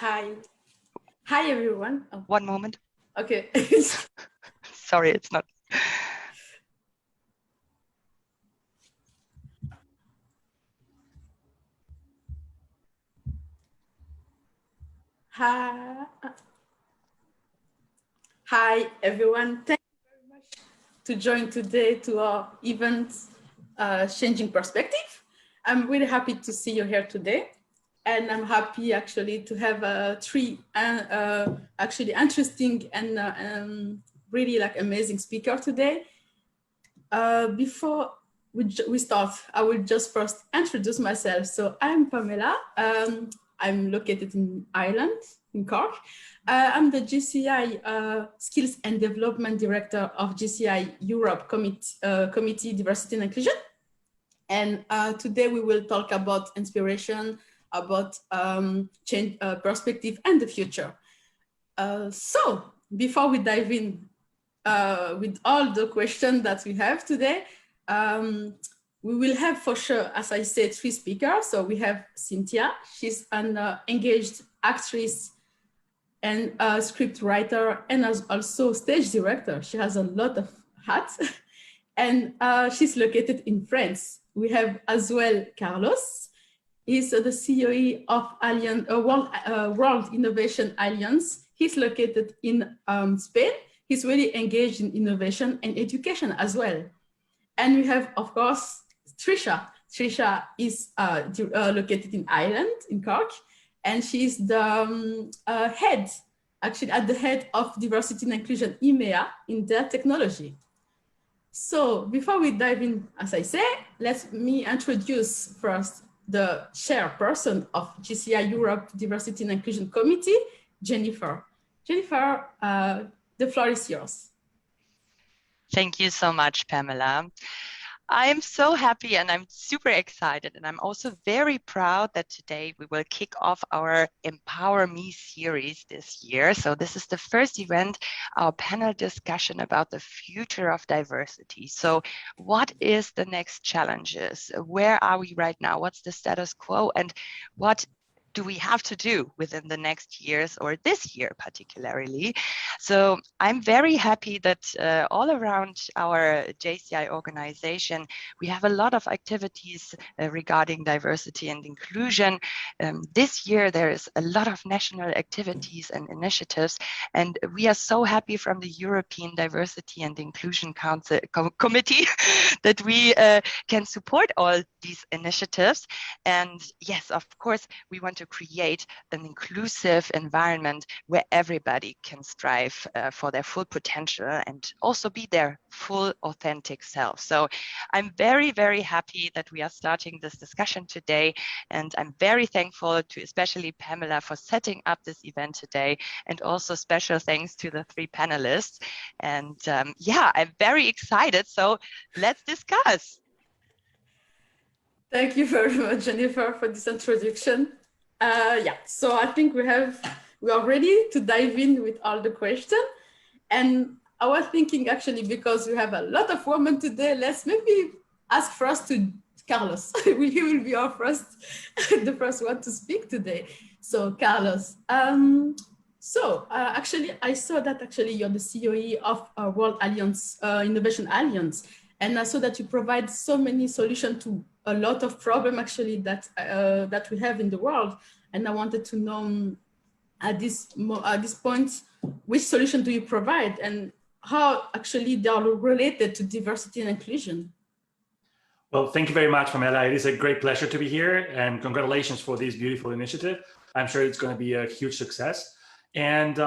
Hi. Hi, everyone. Oh, One moment. okay. Sorry, it's not. Hi. Hi, everyone. Thank you very much to join today to our event, Changing Perspective. I'm really happy to see you here today. And I'm happy actually to have three actually interesting and really like amazing speaker today. Before we start, I will just first introduce myself. So I'm Pamela. I'm located in Ireland, in Cork. I'm the JCI Skills and Development Director of JCI Europe Committee Diversity and Inclusion. And today we will talk about inspiration, about change, perspective, and the future. So before we dive in with all the questions that we have today, we will have for sure, as I said, three speakers. So we have Cynthia. She's an engaged actress and a script writer and also stage director. She has a lot of hats and she's located in France. We have as well Carlos. He's the CEO of Alliance, World Innovation Alliance. He's located in Spain. He's really engaged in innovation and education as well. And we have, of course, Trisha. Trisha is located in Ireland, in Cork, and she's the head, actually at the head of diversity and inclusion EMEA in their technology. So before we dive in, as I say, let me introduce first the chairperson of JCI Europe Diversity and Inclusion Committee, Jennifer. Jennifer, the floor is yours. Thank you so much, Pamela. I'm so happy and I'm super excited, and I'm also very proud that today we will kick off our Empower Me series this year. So this is the first event, our panel discussion about the future of diversity. So what is the next challenges? Where are we right now? What's the status quo? And what do we have to do within the next years, or this year particularly? So I'm very happy that all around our JCI organization, we have a lot of activities regarding diversity and inclusion. This year, there is a lot of national activities and initiatives, and we are so happy from the European Diversity and Inclusion Council Committee that we can support all these initiatives. And yes, of course, we want to create an inclusive environment where everybody can strive for their full potential and also be their full authentic self. So I'm very, very happy that we are starting this discussion today. And I'm very thankful to especially Pamela for setting up this event today. And also special thanks to the three panelists. And yeah, I'm very excited. So let's discuss. Thank you very much, Jennifer, for this introduction. Yeah, so I think we are ready to dive in with all the questions. And I was thinking actually, because we have a lot of women today, let's maybe ask first to Carlos. He will be our the first one to speak today. So Carlos, actually, I saw that actually you're the CEO of World Alliance, Innovation Alliance. And I saw that you provide so many solutions to a lot of problems actually that we have in the world. And I wanted to know at this point, which solution do you provide and how actually they are related to diversity and inclusion? Well, thank you very much, Pamela. It is a great pleasure to be here, and congratulations for this beautiful initiative. I'm sure it's going to be a huge success. And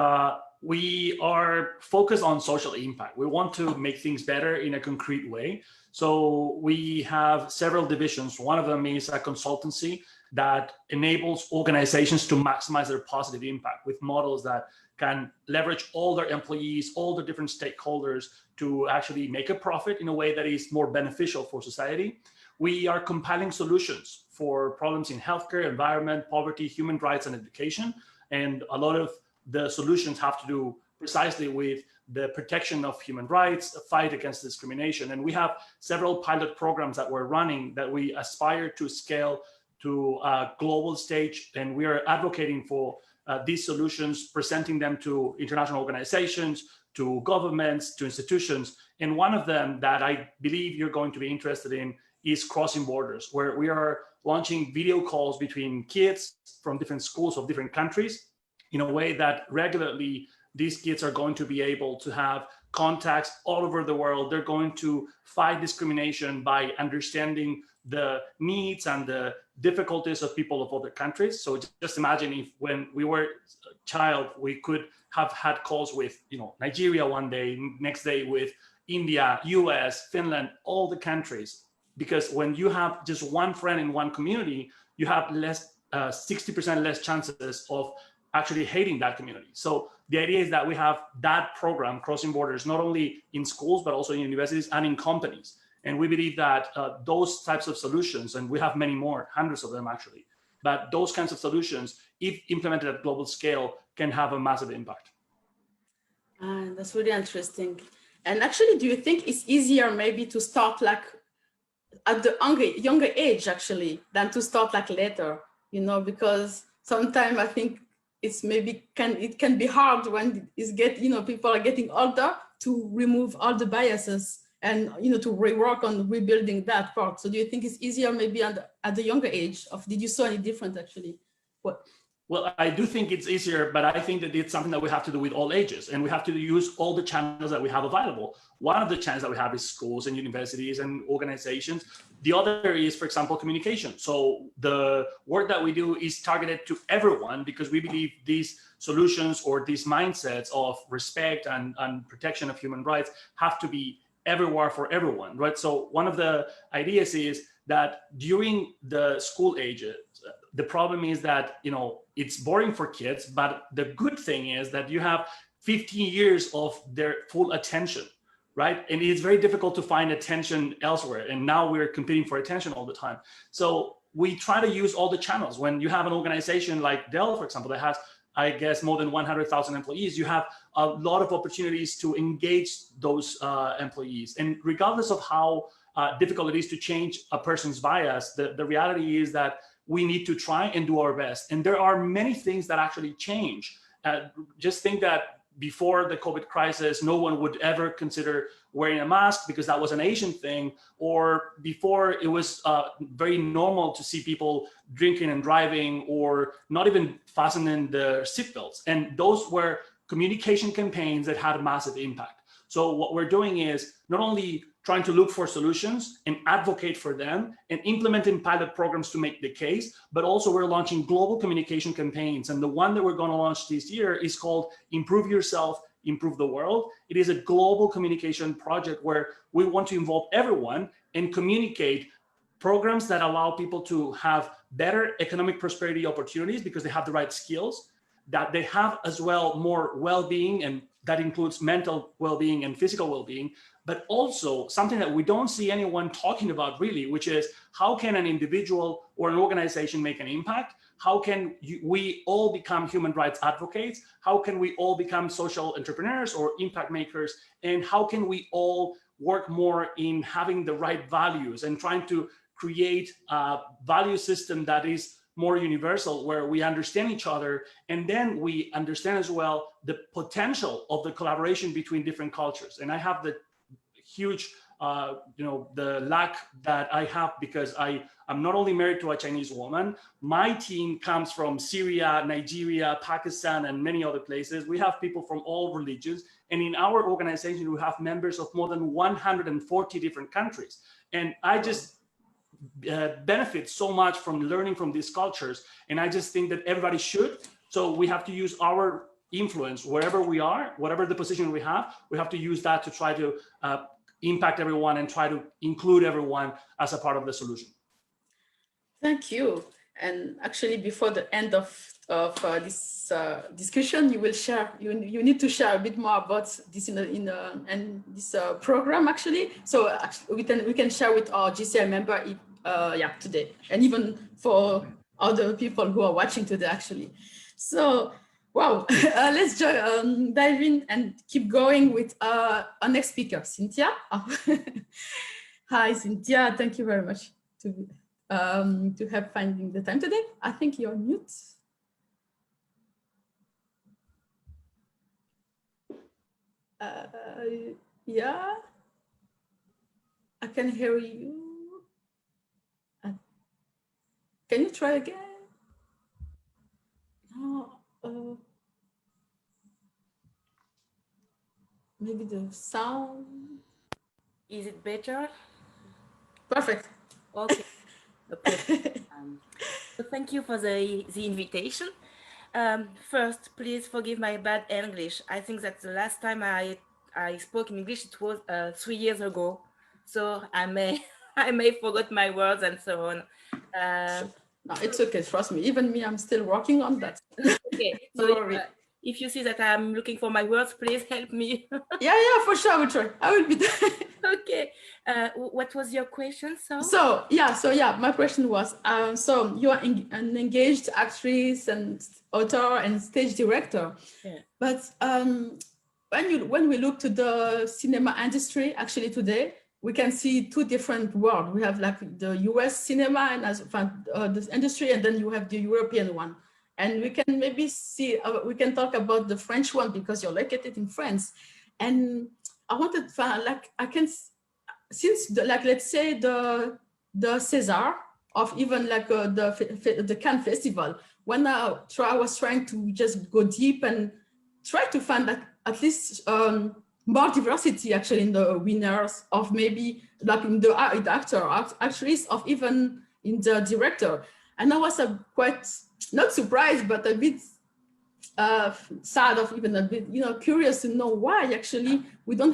we are focused on social impact. We want to make things better in a concrete way. So we have several divisions. One of them is a consultancy that enables organizations to maximize their positive impact with models that can leverage all their employees, all the different stakeholders to actually make a profit in a way that is more beneficial for society. We are compiling solutions for problems in healthcare, environment, poverty, human rights, and education. And a lot of the solutions have to do precisely with the protection of human rights, the fight against discrimination. And we have several pilot programs that we're running that we aspire to scale to a global stage. And we are advocating for these solutions, presenting them to international organizations, to governments, to institutions. And one of them that I believe you're going to be interested in is crossing borders, where we are launching video calls between kids from different schools of different countries in a way that regularly these kids are going to be able to have contacts all over the world. They're going to fight discrimination by understanding the needs and the difficulties of people of other countries. So just imagine if when we were a child, we could have had calls with, Nigeria one day, next day with India, US, Finland, all the countries. Because when you have just one friend in one community, you have 60% less chances of actually hating that community. So the idea is that we have that program, Crossing Borders, not only in schools, but also in universities and in companies. And we believe that those types of solutions, and we have many more, hundreds of them actually, but those kinds of solutions, if implemented at global scale, can have a massive impact. That's really interesting. And actually, do you think it's easier maybe to start like at the younger age actually than to start like later, because sometimes I think it's maybe it can be hard when people are getting older to remove all the biases and to rework on rebuilding that part. So do you think it's easier maybe at the younger age? Did you saw any different actually? Well, I do think it's easier, but I think that it's something that we have to do with all ages, and we have to use all the channels that we have available. One of the channels that we have is schools and universities and organizations. The other is, for example, communication. So the work that we do is targeted to everyone because we believe these solutions or these mindsets of respect and protection of human rights have to be everywhere for everyone, right? So one of the ideas is that during the school ages, the problem is that, it's boring for kids, but the good thing is that you have 15 years of their full attention, right? And it's very difficult to find attention elsewhere. And now we're competing for attention all the time. So we try to use all the channels. When you have an organization like Dell, for example, that has, I guess, more than 100,000 employees, you have a lot of opportunities to engage those employees. And regardless of how difficult it is to change a person's bias, the reality is that we need to try and do our best. And there are many things that actually change. Just think that before the COVID crisis, no one would ever consider wearing a mask because that was an Asian thing, or before it was very normal to see people drinking and driving or not even fastening their seatbelts. And those were communication campaigns that had a massive impact. So what we're doing is not only trying to look for solutions and advocate for them and implementing pilot programs to make the case, but also we're launching global communication campaigns. And the one that we're going to launch this year is called Improve Yourself, Improve the World. It is a global communication project where we want to involve everyone and communicate programs that allow people to have better economic prosperity opportunities because they have the right skills, that they have as well more well-being, and that includes mental well-being and physical well-being, but also something that we don't see anyone talking about really, which is how can an individual or an organization make an impact? How can we all become human rights advocates? How can we all become social entrepreneurs or impact makers? And how can we all work more in having the right values and trying to create a value system that is more universal, where we understand each other, and then we understand as well the potential of the collaboration between different cultures. And I have the huge, the lack that I have because I'm not only married to a Chinese woman, my team comes from Syria, Nigeria, Pakistan, and many other places. We have people from all religions. And in our organization, we have members of more than 140 different countries. And I just benefit so much from learning from these cultures. And I just think that everybody should. So we have to use our influence wherever we are, whatever the position we have to use that to try to impact everyone and try to include everyone as a part of the solution. Thank you. And actually, before the end of this discussion, you will share. You need to share a bit more about this in this program actually. So we can share with our JCI member, today, and even for other people who are watching today actually. So wow, let's dive in and keep going with our next speaker, Cynthia. Hi, Cynthia. Thank you very much to have finding the time today. I think you're mute. Yeah, I can hear you. Can you try again? No, maybe the sound. Is it better? Perfect. Okay, no problem. So thank you for the invitation. First, please forgive my bad English. I think that the last time I spoke in English it was 3 years ago, so I may I may forget my words and so on. No, it's okay. Trust me. Even me, I'm still working on that. Okay, so Don't worry. if you see that I'm looking for my words, please help me. Yeah, for sure. I will try. I will be there. Okay. What was your question? So yeah, my question was, so you are an engaged actress and author and stage director, Yeah. but when we look to the cinema industry, actually today we can see two different worlds. We have like the US cinema and the industry, and then you have the European one. And we can maybe see, we can talk about the French one because you're located in France. And I wanted to, like, I can, since let's say the César of even like the Cannes Festival, when I was trying to just go deep and try to find like at least more diversity actually in the winners of maybe like in the actress of even in the director. And I was quite not surprised, but a bit sad of even a bit, curious to know why actually we don't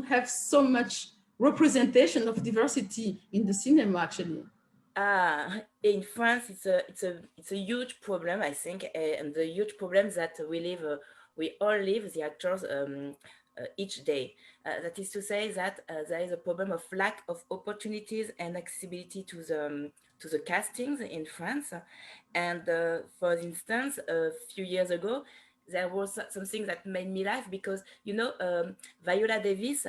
have so much representation of diversity in the cinema actually. In France, it's a huge problem, I think, and the huge problem that we all live, the actors, each day. That is to say that there is a problem of lack of opportunities and accessibility to the castings in France. And for instance, a few years ago, there was something that made me laugh because, Viola Davis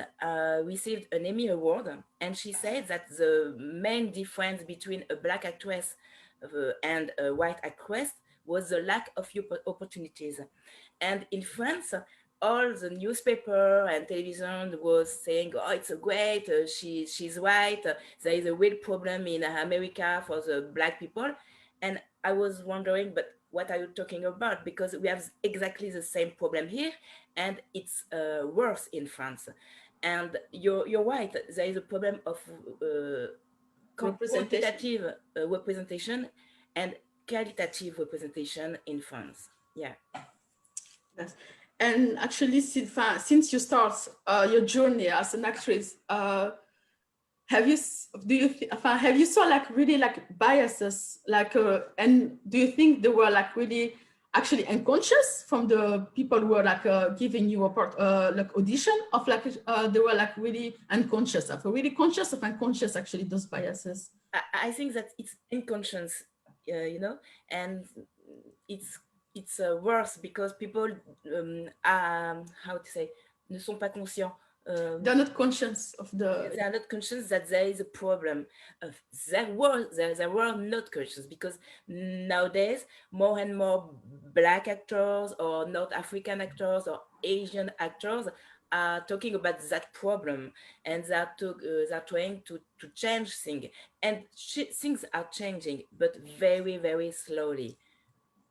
received an Emmy Award, and she said that the main difference between a black actress and a white actress was the lack of opportunities. And in France, all the newspaper and television was saying, "Oh, it's a great. She's white. There is a real problem in America for the black people." And I was wondering, but what are you talking about? Because we have exactly the same problem here, and it's worse in France. And you're right. There is a problem of quantitative representation and qualitative representation in France. Yeah. Yes. And actually, since you start your journey as an actress, have you saw like really like biases, like and do you think they were like really actually unconscious from the people who were like giving you a part like audition of like they were like really unconscious of really conscious of unconscious actually those biases? I think that it's unconscious, and it's worse because people how to say, ne sont pas conscients. They're not conscious of they are not conscious that there is a problem. They were not conscious because nowadays more and more black actors or North African actors or Asian actors are talking about that problem, and they're trying to change things, and things are changing, but very, very slowly.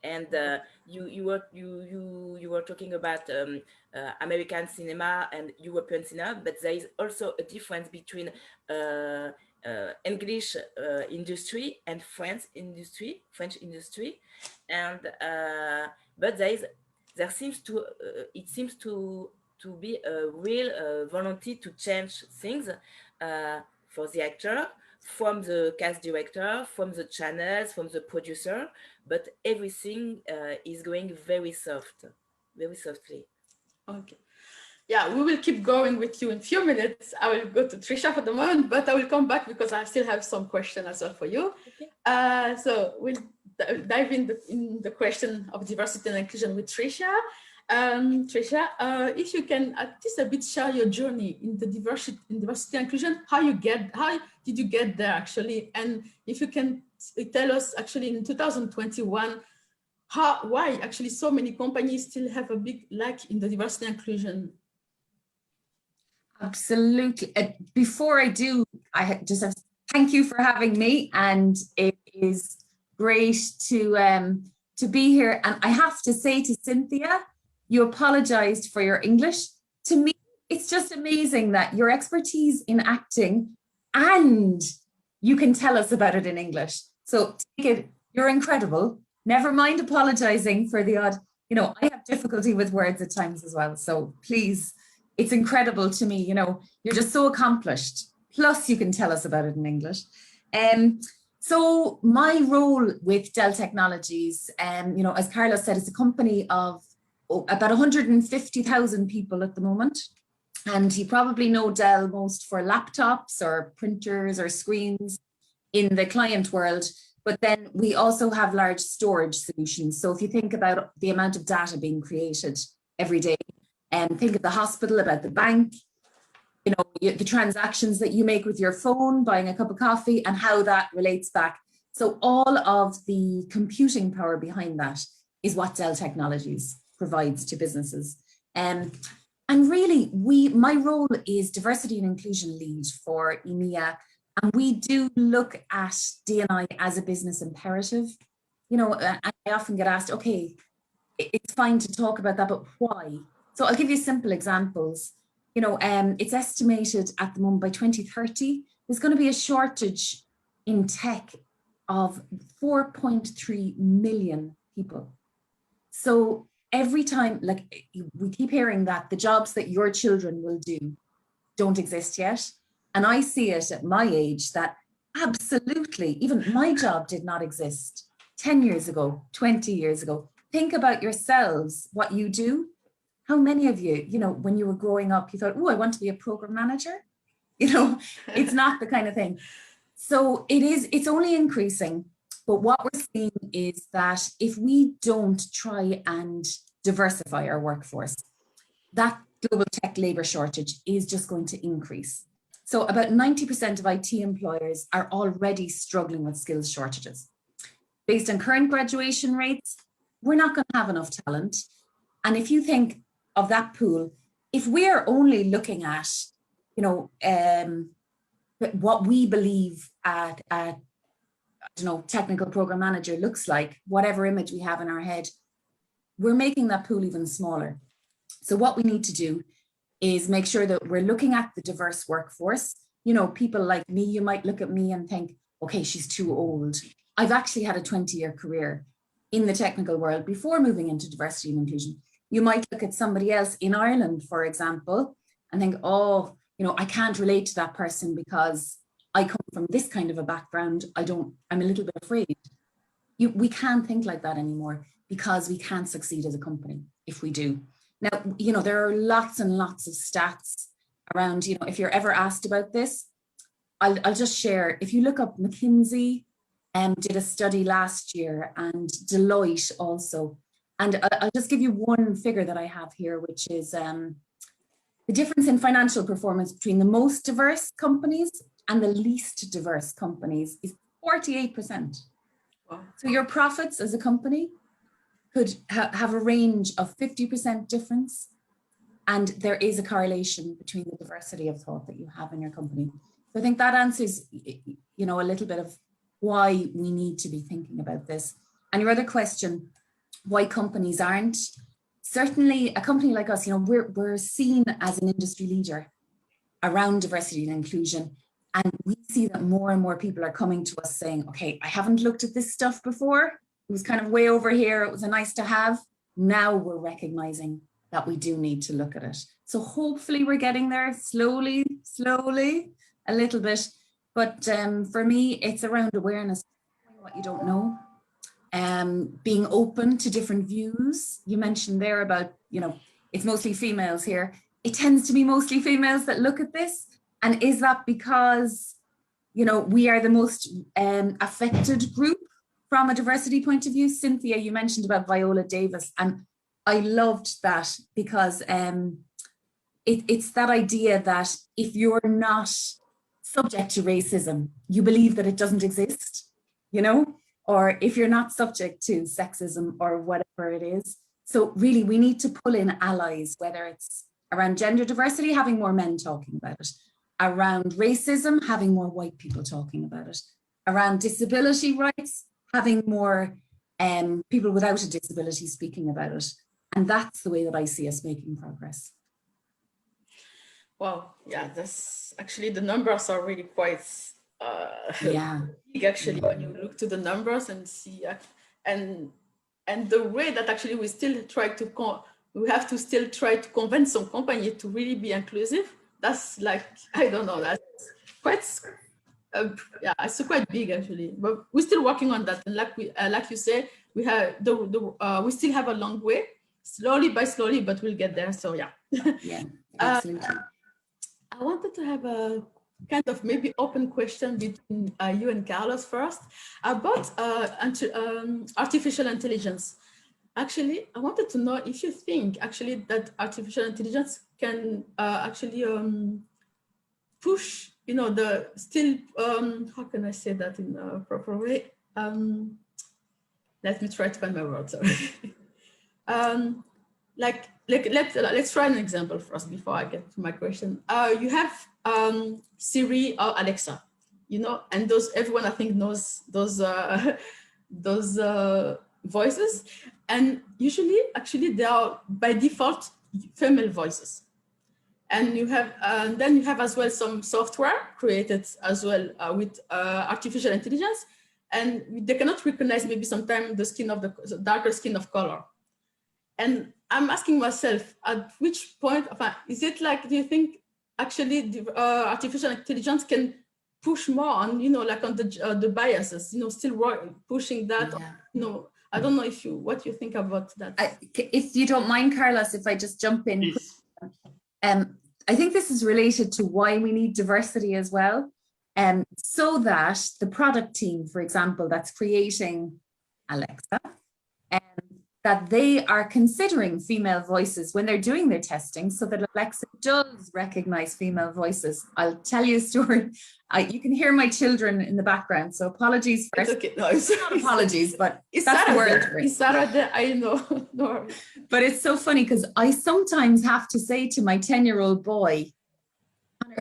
And you were talking about American cinema and European cinema, but there is also a difference between English industry and French industry, and but there seems to it seems to be a real volunteer to change things for the actor, from the cast director, from the channels, from the producer, but everything is going very softly. Okay. Yeah, we will keep going with you in a few minutes. I will go to Trisha for the moment, but I will come back because I still have some questions as well for you. Okay. So we'll dive in the question of diversity and inclusion with Trisha. Trisha, if you can at least a bit share your journey in the diversity and inclusion, how did you get there actually? And if you can tell us actually in 2021, why actually so many companies still have a big lack in the diversity and inclusion Absolutely. Before I do, just have to thank you for having me, and it is great to be here. And I have to say to Cynthia, you apologized for your English. To me, it's just amazing that your expertise in acting, and you can tell us about it in English. So take it, you're incredible. Never mind apologizing for the odd, I have difficulty with words at times as well. So please, it's incredible to me, you're just so accomplished. Plus you can tell us about it in English. So my role with Dell Technologies, as Carlos said, it's a company of about 150,000 people at the moment. And you probably know Dell most for laptops or printers or screens in the client world. But then we also have large storage solutions. So if you think about the amount of data being created every day, and think of the hospital, about the bank, the transactions that you make with your phone, buying a cup of coffee, and how that relates back. So all of the computing power behind that is what Dell Technologies provides to businesses. And really, my role is diversity and inclusion lead for EMEA. And we do look at D&I as a business imperative. I often get asked, okay, it's fine to talk about that, but why? So I'll give you simple examples. It's estimated at the moment by 2030, there's going to be a shortage in tech of 4.3 million people. So every time, we keep hearing that the jobs that your children will do don't exist yet. And I see it at my age that absolutely, even my job did not exist 10 years ago, 20 years ago. Think about yourselves, what you do. How many of you, when you were growing up, you thought, oh, I want to be a program manager? It's not the kind of thing. So it's only increasing. But what we're seeing is that if we don't try and diversify our workforce, that global tech labor shortage is just going to increase. So about 90% of IT employers are already struggling with skills shortages. Based on current graduation rates, we're not going to have enough talent. And if you think of that pool, if we're only looking at, what we believe technical program manager looks like, whatever image we have in our head, we're making that pool even smaller. So what we need to do is make sure that we're looking at the diverse workforce. People like me, you might look at me and think, okay, she's too old. I've actually had a 20-year career in the technical world before moving into diversity and inclusion. You might look at somebody else in Ireland, for example, and think, oh, I can't relate to that person because I come from this kind of a background. I'm a little bit afraid. We can't think like that anymore because we can't succeed as a company if we do. Now, there are lots and lots of stats around, if you're ever asked about this, I'll just share. If you look up McKinsey, did a study last year, and Deloitte also. And I'll just give you one figure that I have here, which is the difference in financial performance between the most diverse companies and the least diverse companies is 48%. Wow. So your profits as a company could have a range of 50% difference. And there is a correlation between the diversity of thought that you have in your company. So I think that answers, a little bit of why we need to be thinking about this. And your other question, why companies aren't. Certainly a company like us, we're seen as an industry leader around diversity and inclusion. And we see that more and more people are coming to us saying, okay, I haven't looked at this stuff before. It was kind of way over here. It was a nice to have. Now we're recognizing that we do need to look at it. So hopefully we're getting there slowly, a little bit. But for me, it's around awareness, what you don't know, being open to different views. You mentioned there about, it's mostly females here. It tends to be mostly females that look at this. And is that because, we are the most affected group from a diversity point of view? Cynthia, you mentioned about Viola Davis, and I loved that because it's that idea that if you're not subject to racism, you believe that it doesn't exist, or if you're not subject to sexism or whatever it is. So really, we need to pull in allies, whether it's Around gender diversity, having more men talking about it. Around racism, having more white people talking about it. Around disability rights, having more people without a disability speaking about it. And that's the way that I see us making progress. Wow, yeah, that's actually, the numbers are really quite big, actually, when you look to the numbers and see, and the way that actually we still try to, we have to still try to convince some company to really be inclusive. That's like, I don't know, that's quite, yeah, it's quite big actually, but we're still working on that. And like you say, we have we still have a long way, slowly by slowly, but we'll get there. So yeah. Yeah, absolutely. I wanted to have a kind of maybe open question between you and Carlos first about artificial intelligence. Actually, I wanted to know if you think actually that artificial intelligence can actually push, you know, the still, how can I say that in a proper way? Let me try to find my words, sorry. Let's try an example first before I get to my question. You have Siri or Alexa, you know, and everyone I think knows those voices, and usually actually they are by default female voices. And you have then you have as well some software created as well with artificial intelligence, and they cannot recognize maybe sometimes the skin of the darker skin of color. And I'm asking myself, at which point, is it like, do you think actually the artificial intelligence can push more on, you know, like on the biases, you know, still pushing that, Yeah. you know, I don't know if what you think about that. If you don't mind, Carlos, if I just jump in. I think this is related to why we need diversity as well. So that the product team, for example, that's creating Alexa, that they are considering female voices when they're doing their testing, so that Alexa does recognize female voices. I'll tell you a story. You can hear my children in the background, so apologies first. It's okay. No, it's not apologies, but it's that's the word. It's Saturday, I know. No. But it's so funny because I sometimes have to say to my 10-year-old boy,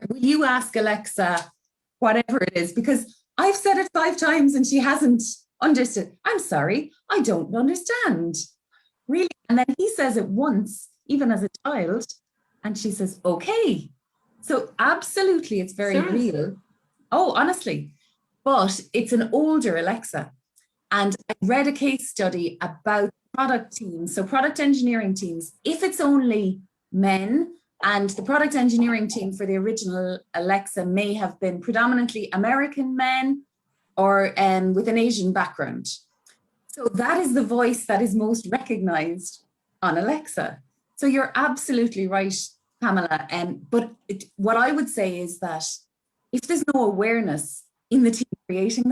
will you ask Alexa whatever it is? Because I've said it 5 times and she hasn't understood. I'm sorry, I don't understand. Really? And then he says it once, even as a child, and she says, okay. So absolutely, it's very real. Oh, honestly. But it's an older Alexa. And I read a case study about product teams, so product engineering teams, if it's only men, and the product engineering team for the original Alexa may have been predominantly American men or with an Asian background. So that is the voice that is most recognized on Alexa. So you're absolutely right, Pamela. But what I would say is that if there's no awareness in the team creating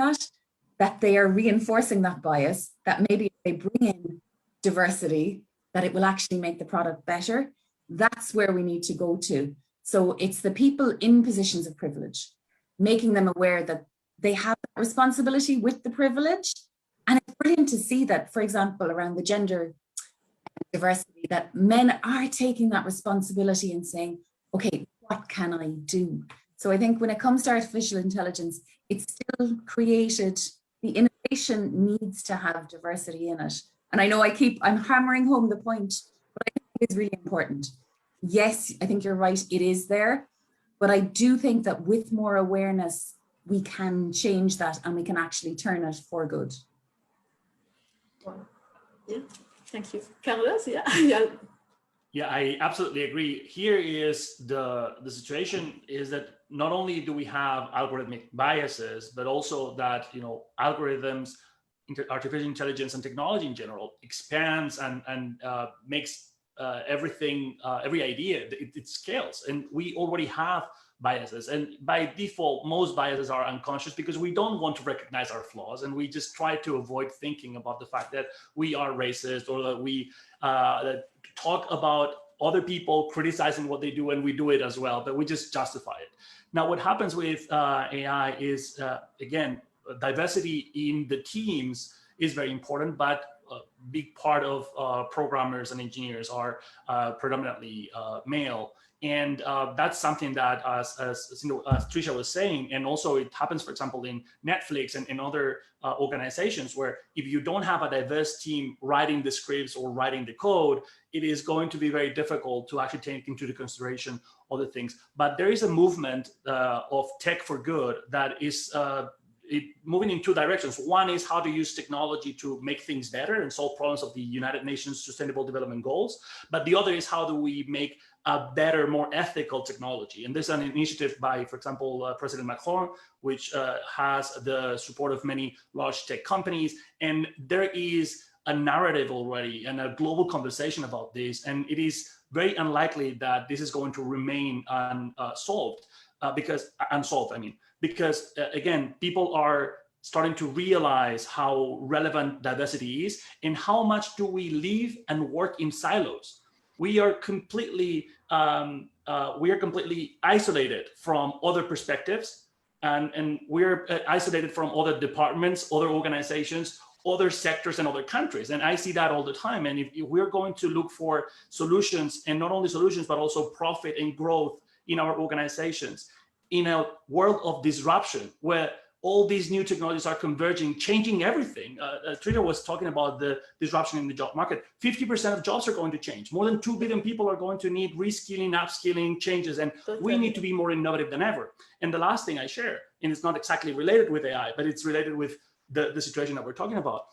that they are reinforcing that bias, that maybe if they bring in diversity, that it will actually make the product better, that's where we need to go to. So it's the people in positions of privilege, making them aware that they have that responsibility with the privilege. And it's brilliant to see that, for example, around the gender diversity, that men are taking that responsibility and saying, okay, what can I do? So I think when it comes to artificial intelligence, it's still created, the innovation needs to have diversity in it. And I know I'm hammering home the point, but I think it's really important. Yes, I think you're right, it is there. But I do think that with more awareness, we can change that and we can actually turn it for good. Yeah, thank you. Carlos, yeah. Yeah, I absolutely agree. Here is the situation is that not only do we have algorithmic biases, but also that, you know, algorithms, artificial intelligence and technology in general expands and makes everything, every idea, it scales. And we already have biases. And by default, most biases are unconscious because we don't want to recognize our flaws. And we just try to avoid thinking about the fact that we are racist or that we talk about other people criticizing what they do and we do it as well, but we just justify it. Now, what happens with AI is, again, diversity in the teams is very important, but big part of programmers and engineers are predominantly male. And that's something that, as Trisha was saying, and also it happens, for example, in Netflix and in other organizations, where if you don't have a diverse team writing the scripts or writing the code, it is going to be very difficult to actually take into the consideration other things. But there is a movement of tech for good that is moving in two directions. One is how to use technology to make things better and solve problems of the United Nations Sustainable Development Goals. But the other is how do we make a better, more ethical technology. And there's an initiative by, for example, President Macron, which has the support of many large tech companies. And there is a narrative already and a global conversation about this. And it is very unlikely that this is going to remain unsolved, because again, people are starting to realize how relevant diversity is and how much do we live and work in silos. We are completely isolated from other perspectives, and we're isolated from other departments, other organizations, other sectors, and other countries. And I see that all the time. And if we're going to look for solutions, and not only solutions, but also profit and growth in our organizations, in a world of disruption where all these new technologies are converging, changing everything. Trina was talking about the disruption in the job market. 50% of jobs are going to change. More than 2 billion people are going to need reskilling, upskilling changes, and we need to be more innovative than ever. And the last thing I share, and it's not exactly related with AI, but it's related with the situation that we're talking about.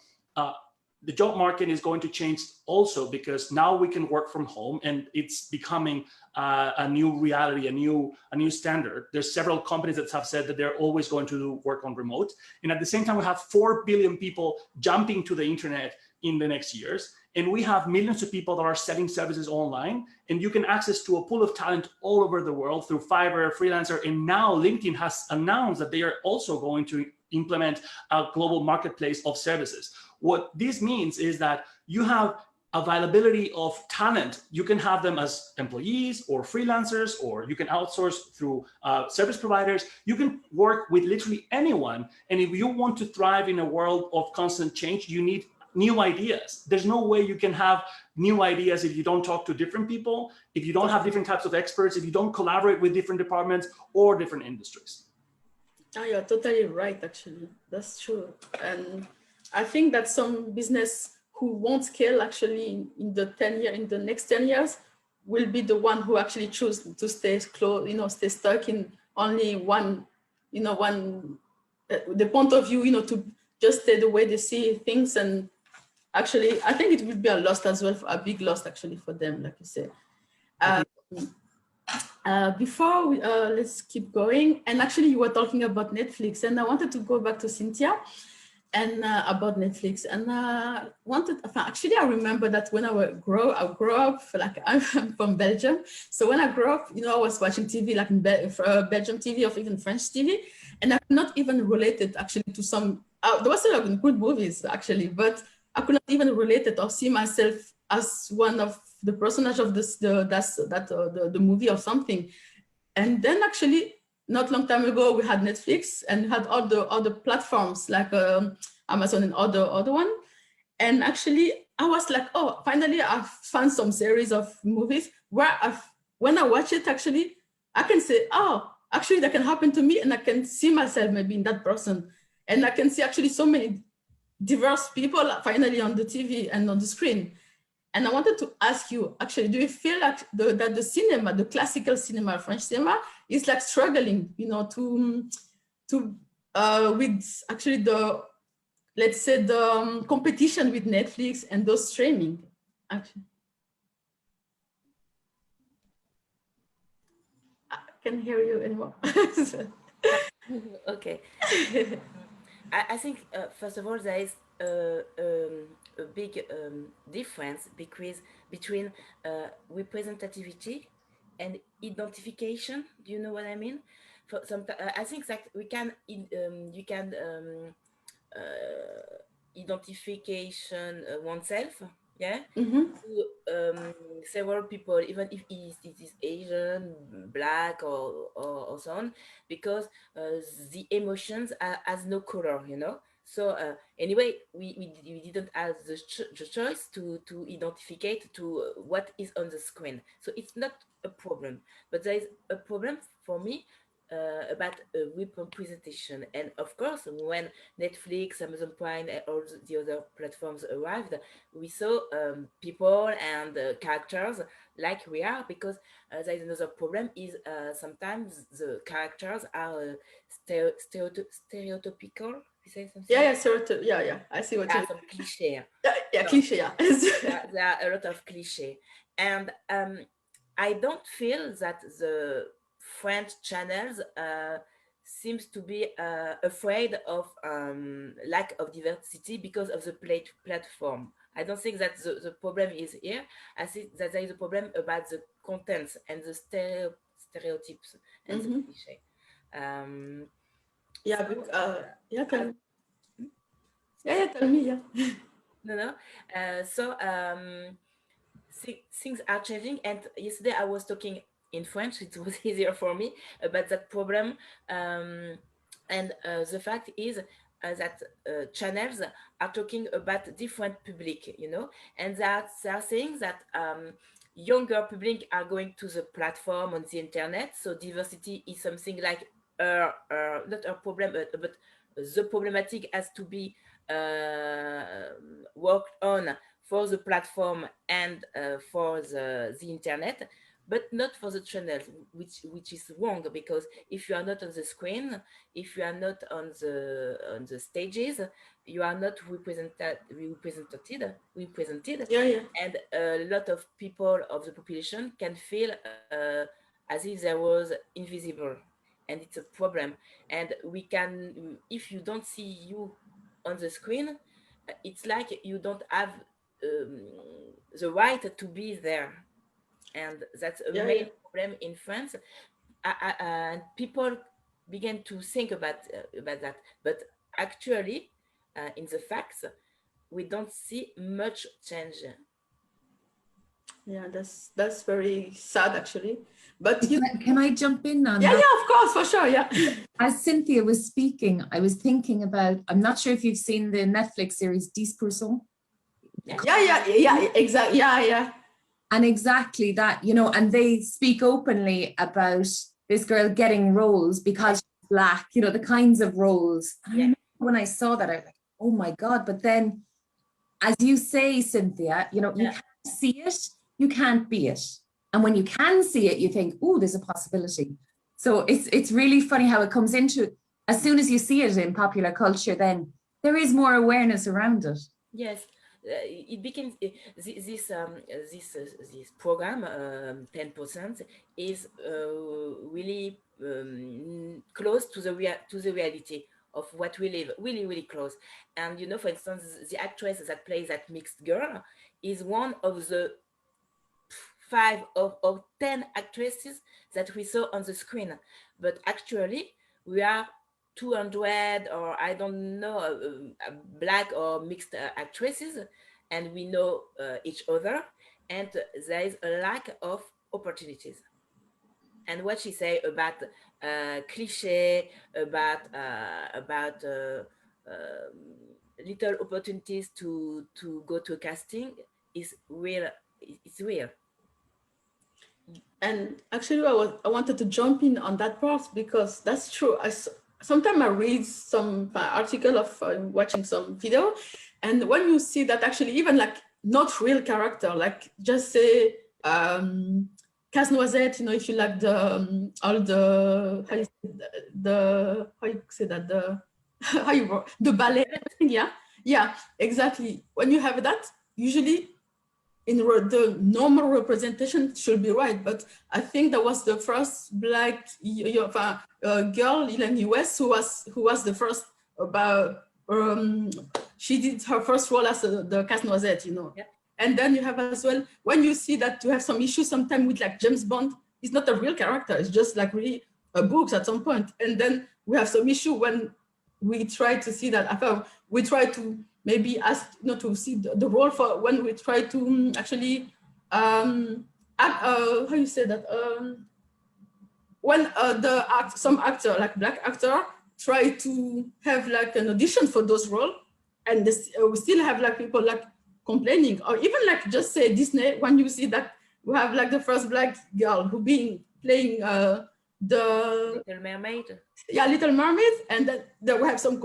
The job market is going to change also, because now we can work from home, and it's becoming a new reality, a new standard. There's several companies that have said that they're always going to work on remote. And at the same time, we have 4 billion people jumping to the internet in the next years. And we have millions of people that are selling services online, and you can access to a pool of talent all over the world through Fiverr, Freelancer, and now LinkedIn has announced that they are also going to implement a global marketplace of services. What this means is that you have availability of talent. You can have them as employees or freelancers, or you can outsource through service providers. You can work with literally anyone. And if you want to thrive in a world of constant change, you need new ideas. There's no way you can have new ideas if you don't talk to different people, if you don't have different types of experts, if you don't collaborate with different departments or different industries. Oh, you're totally right, actually. That's true. And I think that some business who won't scale actually in the next 10 years will be the one who actually choose to stay close, stay stuck in only one, the point of view, to just stay the way they see things. And actually, I think it will be a loss as well, a big loss actually for them, like you said. Before let's keep going. And actually, you were talking about Netflix, and I wanted to go back to Cynthia and about Netflix. And I remember that when I grew up, like I'm from Belgium. So when I grew up, I was watching TV, like in Belgium TV or even French TV, and I could not even relate it actually to some. There was some good movies actually, but I could not even relate it or see myself as one of the personage of the movie or something. And then actually, not long time ago, we had Netflix and had all the other platforms like Amazon and other one. And actually, I was like, oh, finally, I've found some series of movies where when I watch it, actually, I can say, oh, actually, that can happen to me, and I can see myself maybe in that person. And I can see actually so many diverse people finally on the TV and on the screen. And I wanted to ask you, actually, do you feel like that the cinema, the classical cinema, French cinema, is like struggling, with actually let's say the competition with Netflix and those streaming, actually? I can't hear you anymore. Okay. I think, first of all, there is a big difference between representativity and identification. Do you know what I mean? For some, I think that you can identification oneself, yeah, to several people, even if it is Asian, Black, or so on, because the emotions has no color, So anyway, we didn't have the choice to identify to what is on the screen. So it's not a problem, but there is a problem for me about web presentation. And of course, when Netflix, Amazon Prime, and all the other platforms arrived, we saw people and characters like we are, because there is another problem is sometimes the characters are stereotypical. You say something? Yeah, yeah. I see what you Some cliche. Yeah, So, cliche, yeah. there are a lot of cliche. And I don't feel that the French channels seems to be afraid of lack of diversity because of the platform. I don't think that the problem is here. I think that there is a problem about the contents and the stereotypes and the cliche. Yeah, so, yeah, tell me. Yeah, tell me, yeah. No. So things are changing. And yesterday I was talking in French. It was easier for me about that problem. And the fact is that channels are talking about different public, and that they are saying that younger public are going to the platform on the internet. So diversity is something like not a problem, but the problematic has to be worked on for the platform and for the internet, but not for the channels, which is wrong, because if you are not on the screen, if you are not on the stages, you are not represented, Yeah. And a lot of people of the population can feel as if there was invisible, and it's a problem. And we can, if you don't see you on the screen, it's like you don't have the right to be there. And that's a main problem in France. And people began to think about that, but actually in the facts we don't see much change. Yeah, that's very sad actually. But Can I jump in on yeah, that? yeah, of course, for sure, yeah. As Cynthia was speaking, I was thinking about, I'm not sure if you've seen the Netflix series 10%. Yeah, exactly. Yeah. And exactly that, and they speak openly about this girl getting roles because she's Black, the kinds of roles. And I remember when I saw that, I was like, oh my God. But then, as you say, Cynthia, you can't see it, you can't be it. And when you can see it, you think, oh, there's a possibility. So it's really funny how it comes into, as soon as you see it in popular culture, then there is more awareness around it. Yes. It became this program 10% is really close to the reality of what we live, really close. And for instance, the actress that plays that mixed girl is one of the 5 or 10 actresses that we saw on the screen, but actually we are 200 or I don't know Black or mixed actresses, and we know each other, and there is a lack of opportunities. And what she say about cliche, about little opportunities to go to a casting is real. It's real. And actually, I wanted to jump in on that part because that's true. Sometimes I read some article of watching some video, and when you see that actually even like not real character, like just say Casse-Noisette, if you like the all the how you say that the ballet, yeah, exactly. When you have that, usually in the normal representation should be right, but I think that was the first Black girl in the US who was the first about she did her first role as the Casse-Noisette, And then you have as well, when you see that you have some issues sometimes with like James Bond, it's not a real character, it's just like really books at some point. And then we have some issue when we try to see that we try to maybe ask to see the role for when we try to actually how you say that when some actor like Black actor try to have like an audition for those roles, and this, we still have like people like complaining, or even like just say Disney, when you see that we have like the first black girl who being playing the Little Mermaid. yeah, Little Mermaid, and then there we have some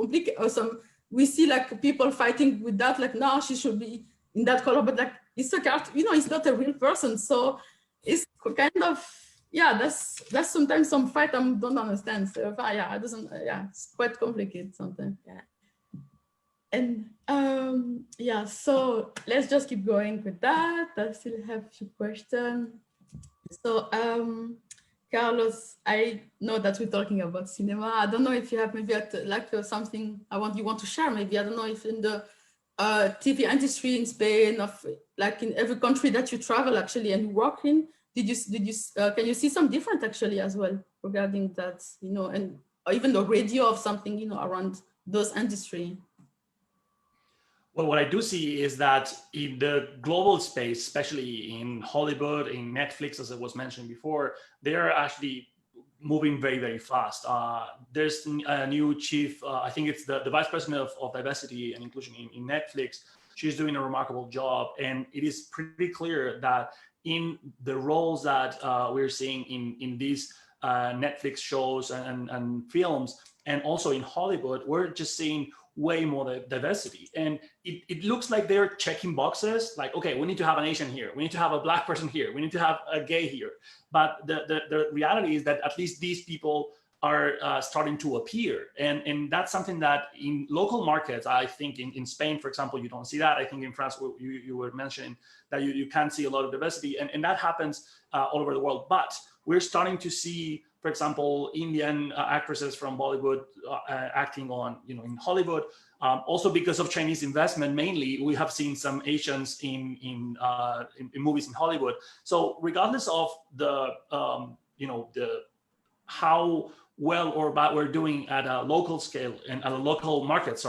we see like people fighting with that, like no, she should be in that color, but like it's a cartoon, you know, it's not a real person, so it's kind of, yeah, that's sometimes some fight I don't understand. So yeah, it doesn't, yeah, it's quite complicated sometimes. Yeah. And yeah, so let's just keep going with that. I still have a few questions. So Carlos, I know that we're talking about cinema. I don't know if you have maybe something you want to share. Maybe I don't know if in the TV industry in Spain, of like in every country that you travel actually and you work in, can you see some different actually as well regarding that, you know, and or even the radio of something, you know, around those industry? Well, what I do see is that in the global space, especially in Hollywood, in Netflix, as it was mentioned before, they are actually moving very, very fast. There's a new chief, I think it's the vice president of diversity and inclusion in Netflix. She's doing a remarkable job. And it is pretty clear that in the roles that we're seeing in these Netflix shows and films, and also in Hollywood, we're just seeing way more diversity. And it looks like they're checking boxes, like, okay, we need to have an Asian here, we need to have a Black person here, we need to have a gay here. But the reality is that at least these people are starting to appear. And that's something that in local markets, I think in Spain, for example, you don't see that. I think in France, you were mentioning that you can't see a lot of diversity, and that happens all over the world. But we're starting to see, for example, Indian actresses from Bollywood acting on, you know, in Hollywood. Also because of Chinese investment, mainly, we have seen some Asians in movies in Hollywood. So regardless of the, you know, how well or bad we're doing at a local scale and at a local market,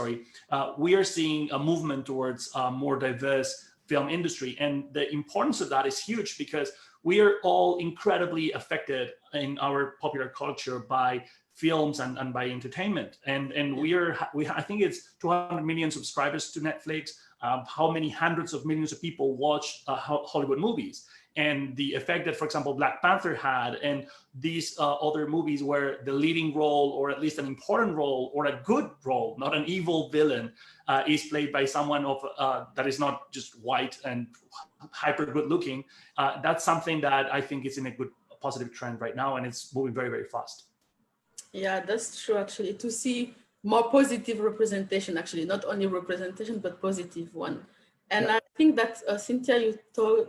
we are seeing a movement towards a more diverse film industry. And the importance of that is huge, because we are all incredibly affected in our popular culture by films and by entertainment. And I think it's 200 million subscribers to Netflix. How many hundreds of millions of people watch Hollywood movies? And the effect that, for example, Black Panther had, and these other movies where the leading role, or at least an important role, or a good role, not an evil villain, is played by someone that is not just white and hyper good looking. That's something that I think is in a good positive trend right now, and it's moving very, very fast. Yeah, that's true actually, to see more positive representation, actually, not only representation, but positive one. And yeah. I think that Cynthia,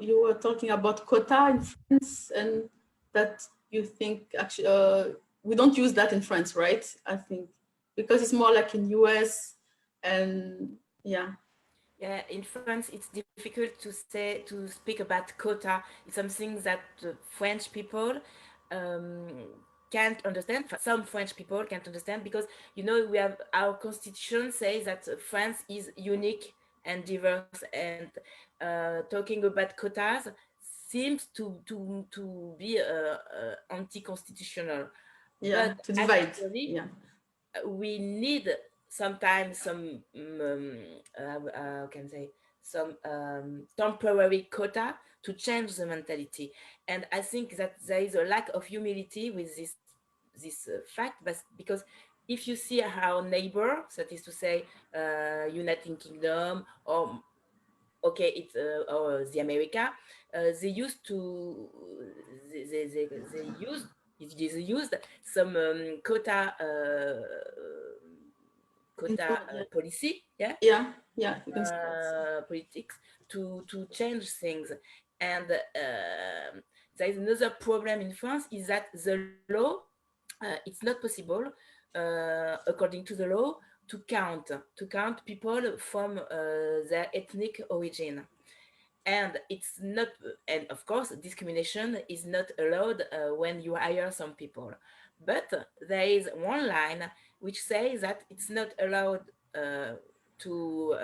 you were talking about quota in France, and that you think actually we don't use that in France, right? I think because it's more like in US, and yeah. Yeah, in France, it's difficult to speak about quota. It's something that French people can't understand. Some French people can't understand, because, you know, we have our constitution says that France is unique and diverse, and talking about quotas seems to be anti-constitutional. Yeah, but to divide. Actually, yeah, we need sometimes some how can I say, some temporary quota to change the mentality. And I think that there is a lack of humility with this fact, but because if you see our neighbor, that is to say United Kingdom, or okay, it's or the America, they used to they used some quota policy, politics to change things. And there is another problem in France, is that the law, it's not possible according to the law to count people from their ethnic origin. And it's not, and of course discrimination is not allowed when you hire some people. But there is one line which says that it's not allowed to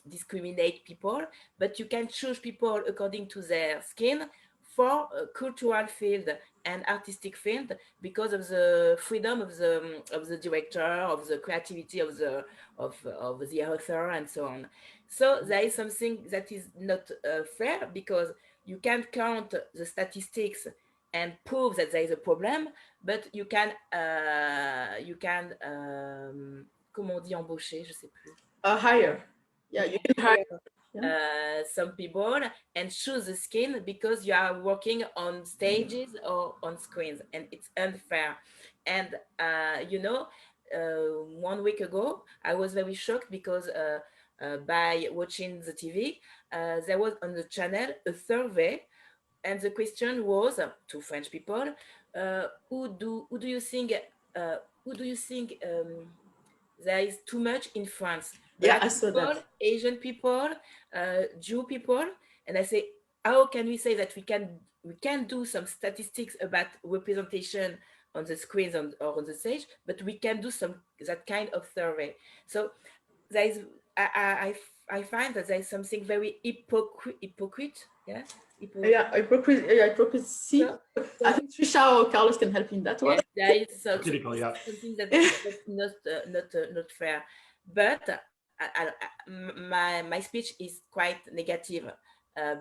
discriminate people, but you can choose people according to their skin for cultural field and artistic field because of the freedom of the director, of the creativity of the author, and so on. So there is something that is not fair, because you can't count the statistics and prove that there is a problem, but you can comment on dit embaucher, je sais plus. Hire. Yeah, you can hire some people and choose the skin because you are working on stages or on screens, and it's unfair. And 1 week ago I was very shocked because by watching the TV, there was on the channel a survey, and the question was to French people, who do you think there is too much in France? Yeah, Black I saw people, that. Asian people, Jew people. And I say, how can we say that we can do some statistics about representation on the screens or on the stage, but we can do that kind of survey? So there is, I find that there is something very hypocrite. Yeah. Hypocrisy. So, I think Trisha or Carlos can help in that one. there is Critical, yeah. something that's not fair. But my speech is quite negative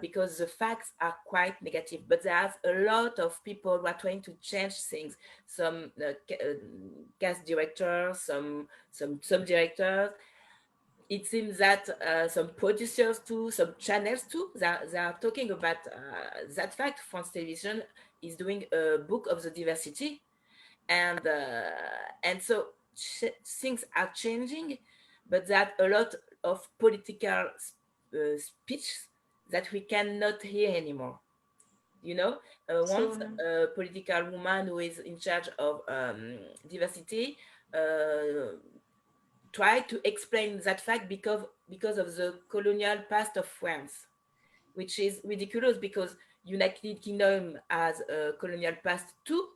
because the facts are quite negative. But there's a lot of people who are trying to change things. Some cast directors, some directors. It seems that some producers too, some channels too, they are talking about that fact. France Television is doing a book of the diversity, and so things are changing, but that a lot of political speech that we cannot hear anymore. Once a political woman who is in charge of diversity try to explain that fact because of the colonial past of France, which is ridiculous because United Kingdom has a colonial past too,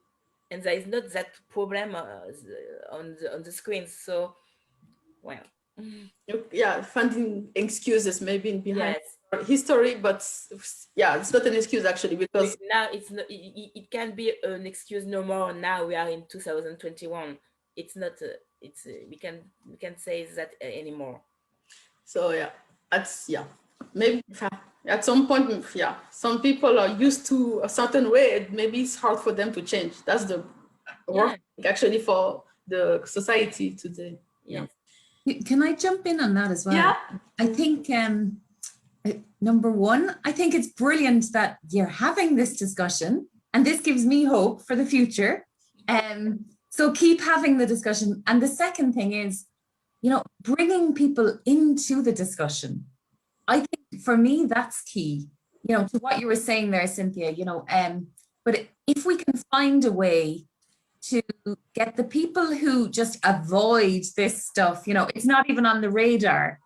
and there is not that problem on the screens. So, well, yeah, finding excuses maybe behind yes, history, but yeah, it's not an excuse actually, because now it's not, it can be an excuse no more. Now we are in 2021. It's not. We can't say that anymore. So maybe at some point, some people are used to a certain way. Maybe it's hard for them to change. That's the work actually for the society today. Yes. Can I jump in on that as well? Yeah. I think number one, I think it's brilliant that you're having this discussion, and this gives me hope for the future. So keep having the discussion. And the second thing is, bringing people into the discussion. I think for me, that's key, to what you were saying there, Cynthia, but if we can find a way to get the people who just avoid this stuff, it's not even on the radar.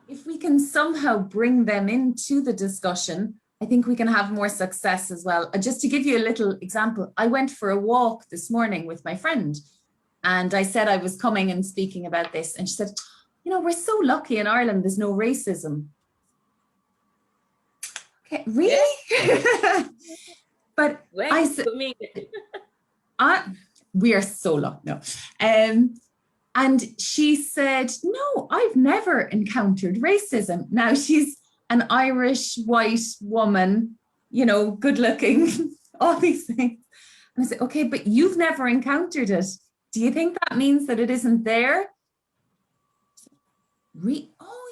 If we can somehow bring them into the discussion, I think we can have more success as well. Just to give you a little example, I went for a walk this morning with my friend, and I said I was coming and speaking about this. And she said, we're so lucky in Ireland, there's no racism. Okay, really? But I said, we are so lucky. No. And she said, no, I've never encountered racism. Now she's an Irish white woman, good looking, all these things. And I said, okay, but you've never encountered it. Do you think that means that it isn't there? Oh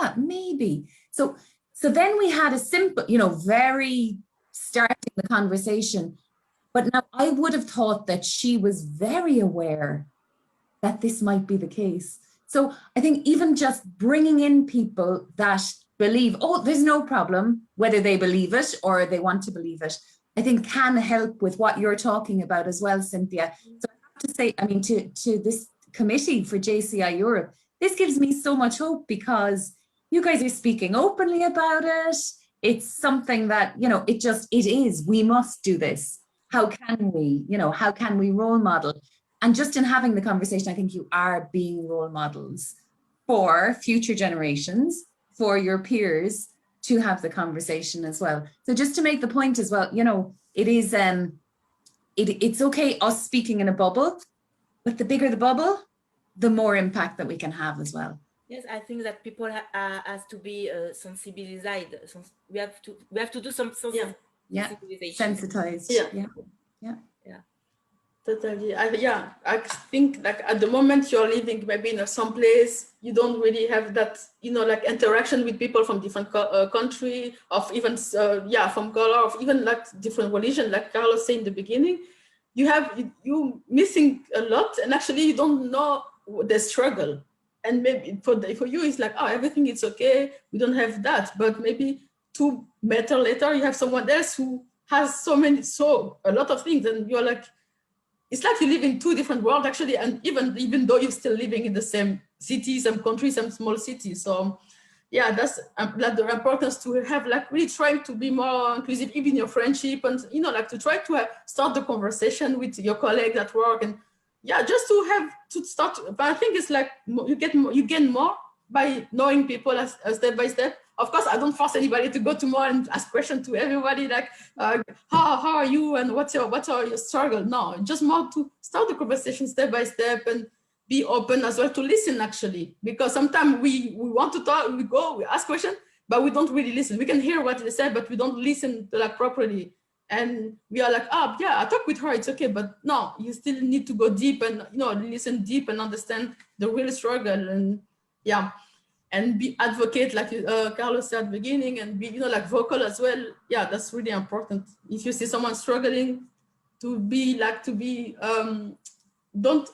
yeah, maybe. So then we had a simple, very starting the conversation. But now I would have thought that she was very aware that this might be the case. So I think even just bringing in people that believe, there's no problem, whether they believe it or they want to believe it, I think can help with what you're talking about as well, Cynthia. So I have to say, to this committee for JCI Europe, this gives me so much hope because you guys are speaking openly about it. It's something that, it is, we must do this. How can we role model? And just in having the conversation, I think you are being role models for future generations, for your peers, to have the conversation as well. So just to make the point as well, you know, it is it's okay us speaking in a bubble, but the bigger the bubble, the more impact that we can have as well. Yes, I think that people has to be sensibilized. We have to do some sensibilization. Sensitized. Yeah. Totally. I think like at the moment you're living maybe in some place, you don't really have that, you know, like interaction with people from different country, of even, from color, of even like different religion, like Carlos said in the beginning. You missing a lot, and actually you don't know the struggle. And maybe for you, it's like, oh, everything is okay. We don't have that. But maybe 2 meter later, you have someone else who has a lot of things, and you're like, it's like you live in 2 different worlds actually, and even though you're still living in the same city, some country, some small city. So yeah, that's like the importance to have, like, really trying to be more inclusive, even in your friendship, and, you know, like to try to start the conversation with your colleagues at work, and just to start. But I think it's like you gain more by knowing people as step by step. Of course, I don't force anybody to go to more and ask questions to everybody, like, how are you and what's your struggle? No, just more to start the conversation step by step and be open as well to listen, actually, because sometimes we want to talk, we ask questions, but we don't really listen. We can hear what they say, but we don't listen to, like, properly. And we are like, oh yeah, I talk with her, it's okay, but no, you still need to go deep and, you know, listen deep and understand the real struggle, and be advocate, like Carlos said at the beginning, and be, you know, like vocal as well. Yeah, that's really important. If you see someone struggling, don't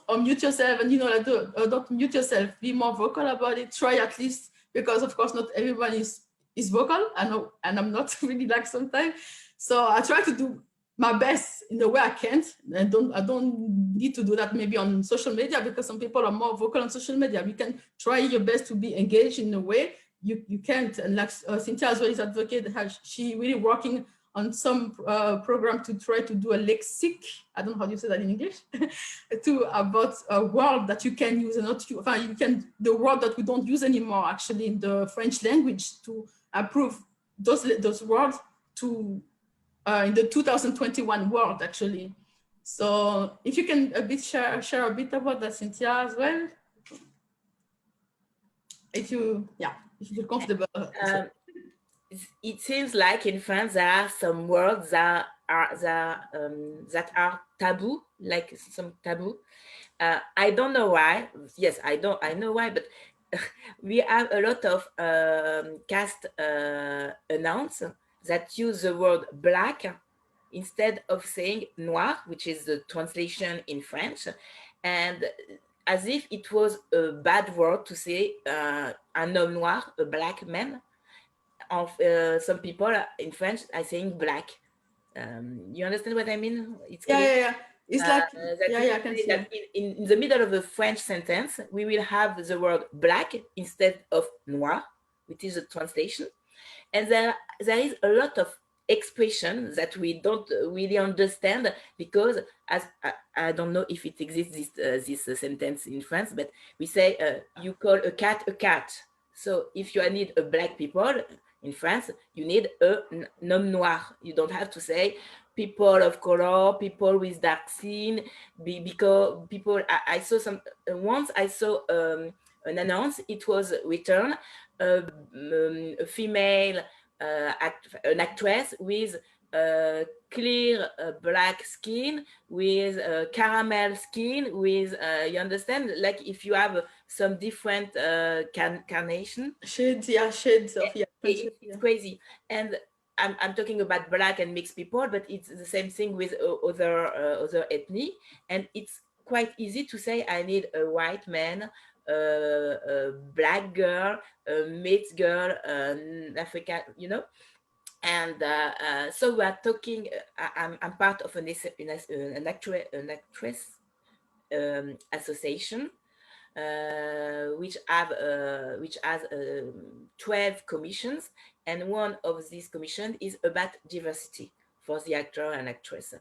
unmute yourself, and, you know, like don't mute yourself. Be more vocal about it. Try at least, because of course not everyone is vocal. I know, and I'm not really, like, sometimes. So I try to do my best in the way I can. I don't need to do that maybe on social media, because some people are more vocal on social media. You can try your best to be engaged in a way you can't. And like Cynthia as well is advocate, she really working on some program to try to do a lexic, I don't know how you say that in English, about a word that you can use and not the word that we don't use anymore actually in the French language, to approve those words to in the 2021 world actually. So if you can share a bit about that, Cynthia, as well, if you feel comfortable. It seems like in France there are some words that are taboo, like some taboo. I don't know why. Yes, I know why, but we have a lot of cast announce that use the word black instead of saying noir, which is the translation in French, and as if it was a bad word to say un homme noir, a black man. Of some people in French are saying black. You understand what I mean? It's yeah. It's like I can see that in the middle of a French sentence, we will have the word black instead of noir, which is a translation. And there is a lot of expression that we don't really understand, because as I don't know if it exists this sentence in France, but we say you call a cat a cat. So if you need a black people in France, you need a homme noir. You don't have to say people of color, people with dark skin, because people. I saw some once. I saw an announce. It was written a female an actress with clear black skin, with caramel skin, with you understand, like if you have some different carnation shades of it's crazy. And I'm talking about black and mixed people, but it's the same thing with other ethnic, and it's quite easy to say I need a white man, a black girl, a mixed girl, an African, you know. And so we are talking. I'm part of an actress association, which has 12 commissions, and one of these commissions is about diversity for the actor and actress,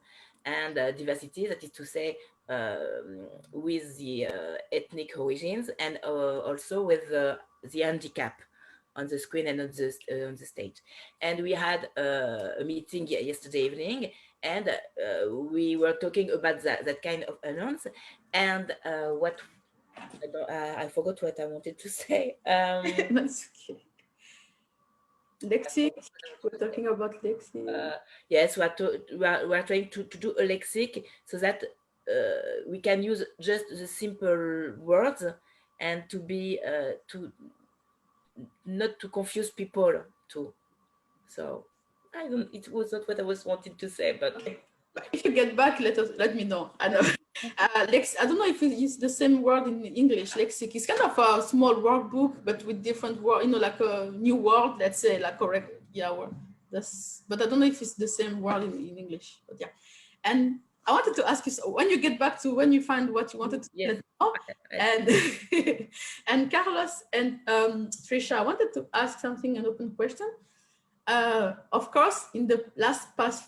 and diversity, that is to say, with the ethnic origins, and also with the handicap. on the screen and on the stage. And we had a meeting yesterday evening, and we were talking about that kind of announce. And what I forgot what I wanted to say. That's okay. Lexic, we're talking about lexic. Yes, we are trying to do a lexic so that we can use just the simple words and to be to not to confuse people too. So it was not what I was wanting to say, but if you get back, let me know. I know. I don't know if it's the same word in English. Lexic is kind of a small workbook, but with different words, like a new word, let's say, like correct, word. But I don't know if it's the same word in English. But yeah. And I wanted to ask you, so when you get back to when you find what you wanted to let me know, and and Carlos and Trisha, I wanted to ask something, an open question. Of course, in the past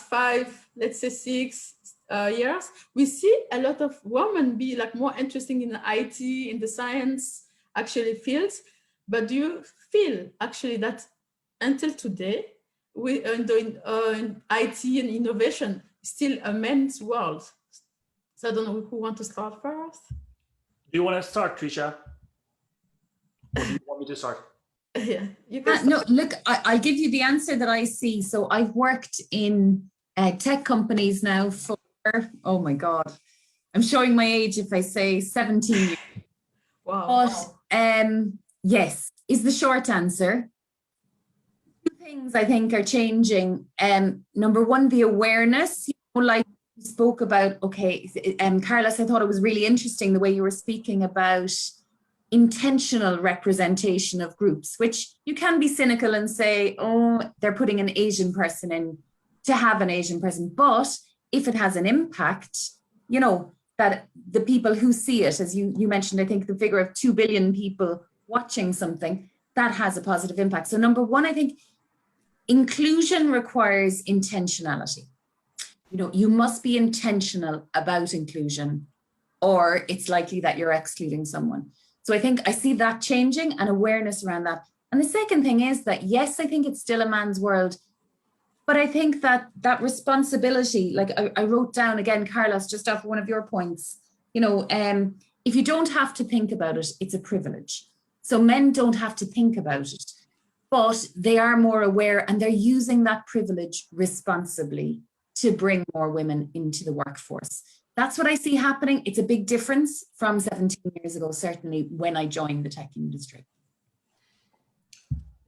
five, let's say 6 years, we see a lot of women be like more interested in the IT, in the science actually fields. But do you feel actually that until today, we in IT and innovation still a men's world? So I don't know who want to start first. Do you want to start, Trisha? Or do you want me to start? Yeah, you can no, look, I'll give you the answer that I see. So I've worked in tech companies now for, oh my God, I'm showing my age if I say 17 years. Wow. But yes, is the short answer. Two things I think are changing. Number one, the awareness, like you spoke about, okay, Carlos, I thought it was really interesting the way you were speaking about intentional representation of groups, which you can be cynical and say, oh, they're putting an Asian person in to have an Asian person. But if it has an impact, that the people who see it, as you mentioned, I think the figure of 2 billion people watching something, that has a positive impact. So number one, I think inclusion requires intentionality. You must be intentional about inclusion, or it's likely that you're excluding someone. So I think I see that changing and awareness around that. And the second thing is that, yes, I think it's still a man's world, but I think that responsibility, like I wrote down again, Carlos, just off one of your points, if you don't have to think about it, it's a privilege. So men don't have to think about it, but they are more aware and they're using that privilege responsibly to bring more women into the workforce. That's what I see happening. It's a big difference from 17 years ago, certainly when I joined the tech industry.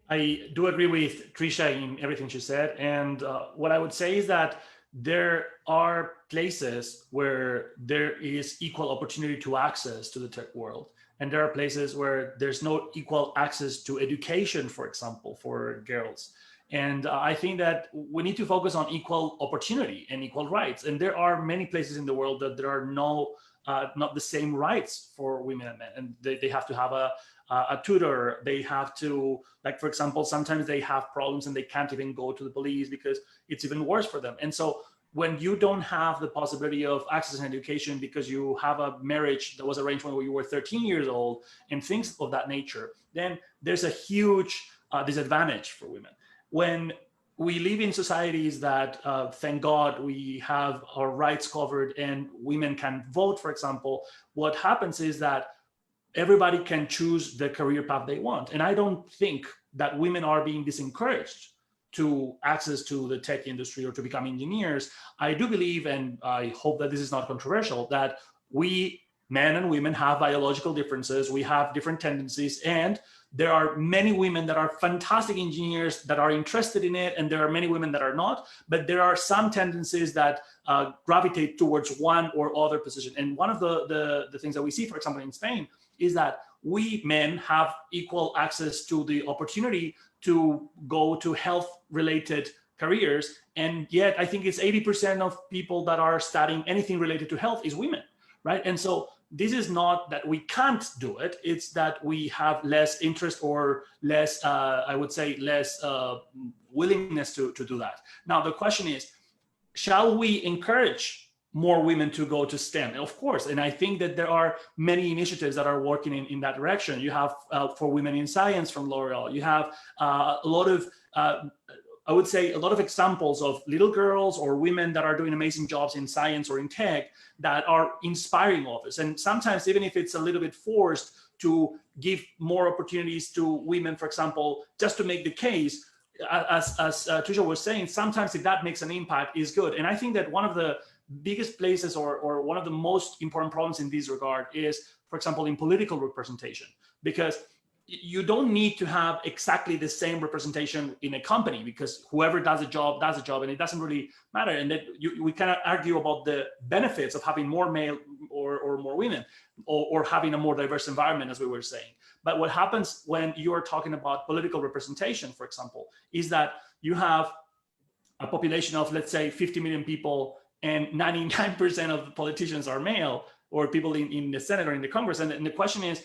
I do agree with Trisha in everything she said. And what I would say is that there are places where there is equal opportunity to access to the tech world. And there are places where there's no equal access to education, for example, for girls. And I think that we need to focus on equal opportunity and equal rights. And there are many places in the world that there are not the same rights for women and men. And they have to have a tutor. They have to, like, for example, sometimes they have problems and they can't even go to the police because it's even worse for them. And so when you don't have the possibility of access and education because you have a marriage that was arranged when you were 13 years old and things of that nature, then there's a huge disadvantage for women. When we live in societies that, thank God, we have our rights covered and women can vote, for example, what happens is that everybody can choose the career path they want. And I don't think that women are being disencouraged to access to the tech industry or to become engineers. I do believe, and I hope that this is not controversial, that we, men and women, have biological differences. We have different tendencies, and there are many women that are fantastic engineers that are interested in it, and there are many women that are not, but there are some tendencies that gravitate towards one or other position. And one of the things that we see, for example, in Spain, is that we men have equal access to the opportunity to go to health-related careers, and yet I think it's 80% of people that are studying anything related to health is women, right? And so this is not that we can't do it, it's that we have less interest or less, I would say, less willingness to do that. Now, the question is, shall we encourage more women to go to STEM, of course. And I think that there are many initiatives that are working in that direction. You have for women in science from L'Oreal. You have a lot of, I would say, a lot of examples of little girls or women that are doing amazing jobs in science or in tech that are inspiring others. And sometimes, even if it's a little bit forced, to give more opportunities to women, for example, just to make the case, as Trisha was saying, sometimes if that makes an impact is good. And I think that one of the biggest places or one of the most important problems in this regard is, for example, in political representation, because you don't need to have exactly the same representation in a company, because whoever does a job, and it doesn't really matter. And that we cannot argue about the benefits of having more male or more women, or having a more diverse environment, as we were saying. But what happens when you are talking about political representation, for example, is that you have a population of, let's say, 50 million people, and 99% of the politicians are male, or people in the Senate or in the Congress. And the question is,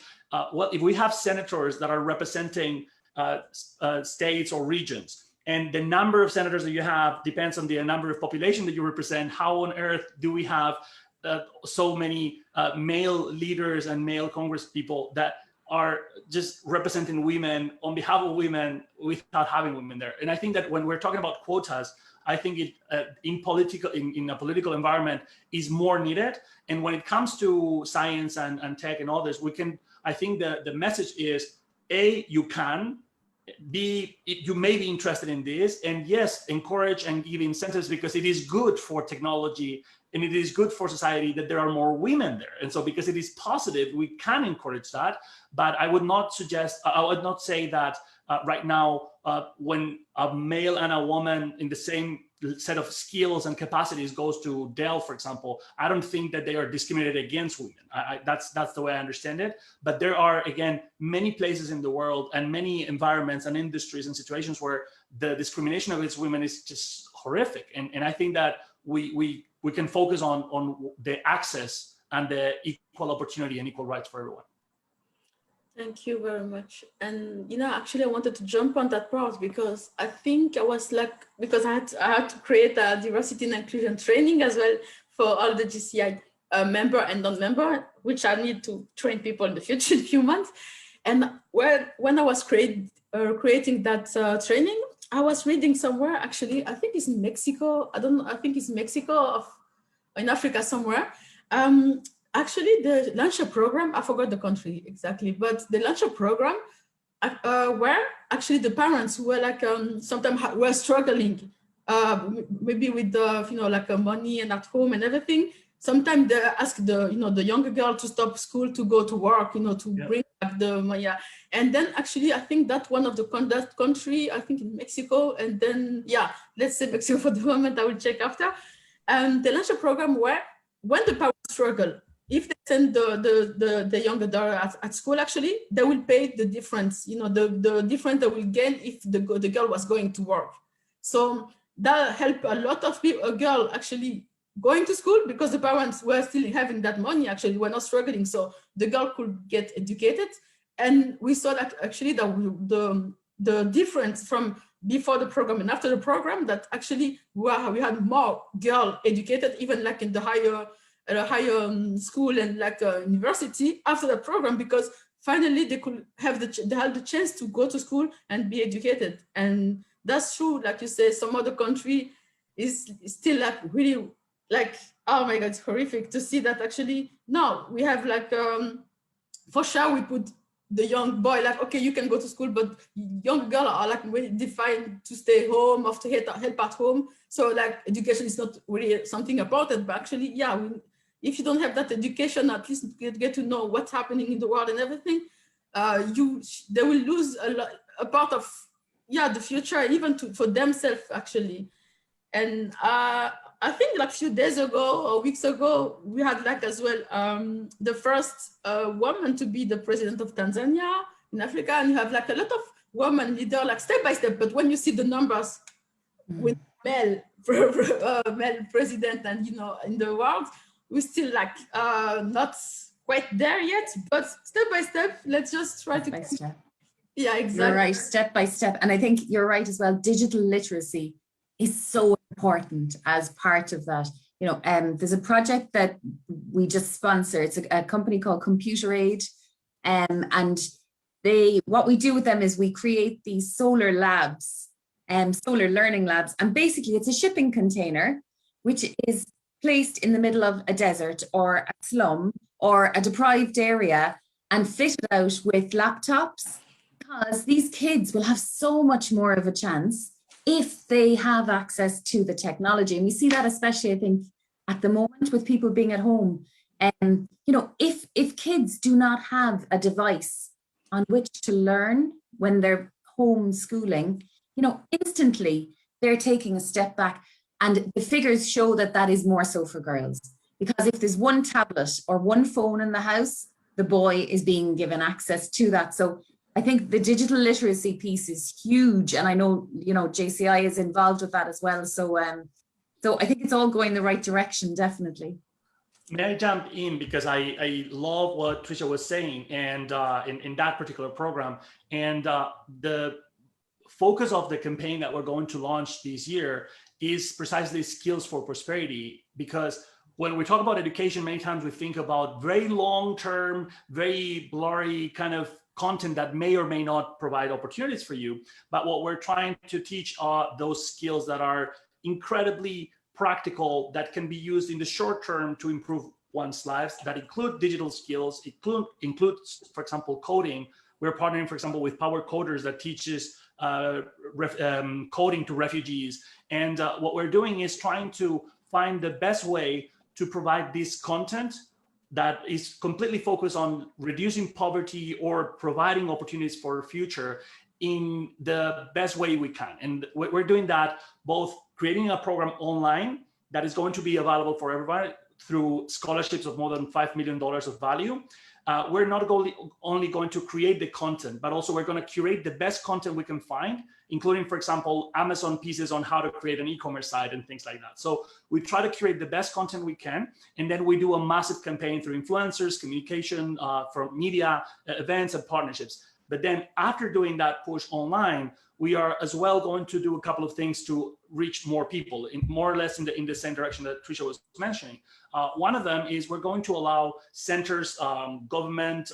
well, if we have senators that are representing states or regions, and the number of senators that you have depends on the number of population that you represent, how on earth do we have so many male leaders and male Congress people that are just representing women on behalf of women without having women there? And I think that when we're talking about quotas, I think it in a political environment is more needed. And when it comes to science and tech and all this, I think the message is, A, you may be interested in this, and yes, encourage and give incentives, because it is good for technology and it is good for society that there are more women there. And so because it is positive, we can encourage that. But I would not say that right now, when a male and a woman in the same set of skills and capacities goes to Dell, for example, I don't think that they are discriminated against women. That's the way I understand it. But there are, again, many places in the world and many environments and industries and situations where the discrimination against women is just horrific. And I think that we can focus on the access and the equal opportunity and equal rights for everyone. Thank you very much. And actually I wanted to jump on that part, because I think I was like, because I had to create a diversity and inclusion training as well for all the JCI member and non-member, which I need to train people in the future in a few months. And when I was creating that training, I was reading somewhere, actually, I think it's in Mexico. I think it's Mexico in Africa somewhere. Actually, the Launcher program, I forgot the country exactly, but the Launcher program, where actually the parents were like, sometimes were struggling, maybe with the, money and at home and everything. Sometimes they ask the younger girl to stop school to go to work, to bring back the money. And then actually, I think that one of that country, I think in Mexico, and then, let's say Mexico for the moment, I will check after. The Launcher program, where when the parents struggle, if they send the younger daughter at school, actually, they will pay the difference, the difference they will gain if the girl was going to work. So that helped a lot of people, a girl actually going to school, because the parents were still having that money, actually, were not struggling. So the girl could get educated. And we saw that actually the difference from before the program and after the program, that actually we had more girls educated, even like in the higher school and like university after the program, because finally they could have the chance to go to school and be educated. And that's true, like you say, some other country is still like really like, oh my God, it's horrific to see that. Actually now we have like for sure we put the young boy like, okay, you can go to school, but young girls are like really defined to stay home or to help at home. So like education is not really something important, but actually, if you don't have that education, at least get to know what's happening in the world and everything, they will lose a part of the future, even for themselves actually. And I think like a few days ago or weeks ago, we had like as well the first woman to be the president of Tanzania in Africa, and you have like a lot of women leaders, like step by step. But when you see the numbers with male president and in the world, we're still like not quite there yet, but step by step, let's just try to keep. Yeah, exactly. You're right, step by step. And I think you're right as well. Digital literacy is so important as part of that. There's a project that we just sponsor. It's a company called Computer Aid. And what we do with them is we create these solar labs, solar learning labs. And basically it's a shipping container, which is placed in the middle of a desert or a slum or a deprived area and fitted out with laptops, because these kids will have so much more of a chance if they have access to the technology. And we see that especially, I think, at the moment with people being at home. If kids do not have a device on which to learn when they're homeschooling, instantly they're taking a step back. And the figures show that that is more so for girls, because if there's one tablet or one phone in the house, the boy is being given access to that. So I think the digital literacy piece is huge. And I know, JCI is involved with that as well. So I think it's all going the right direction, definitely. May I jump in, because I love what Tricia was saying, and in that particular program, and the focus of the campaign that we're going to launch this year is precisely skills for prosperity. Because when we talk about education, many times we think about very long-term, very blurry kind of content that may or may not provide opportunities for you. But what we're trying to teach are those skills that are incredibly practical, that can be used in the short term to improve one's lives, that include digital skills, includes, for example, coding. We're partnering, for example, with Power Coders that teaches coding to refugees. And what we're doing is trying to find the best way to provide this content that is completely focused on reducing poverty or providing opportunities for the future in the best way we can. And we're doing that both creating a program online that is going to be available for everybody through scholarships of more than $5 million of value. We're not only going to create the content, but also we're going to curate the best content we can find, including, for example, Amazon pieces on how to create an e-commerce site and things like that. So we try to curate the best content we can, and then we do a massive campaign through influencers, communication, from media, events, and partnerships. But then after doing that push online, we are as well going to do a couple of things to reach more people, more or less in the same direction that Tricia was mentioning. One of them is we're going to allow centers, government,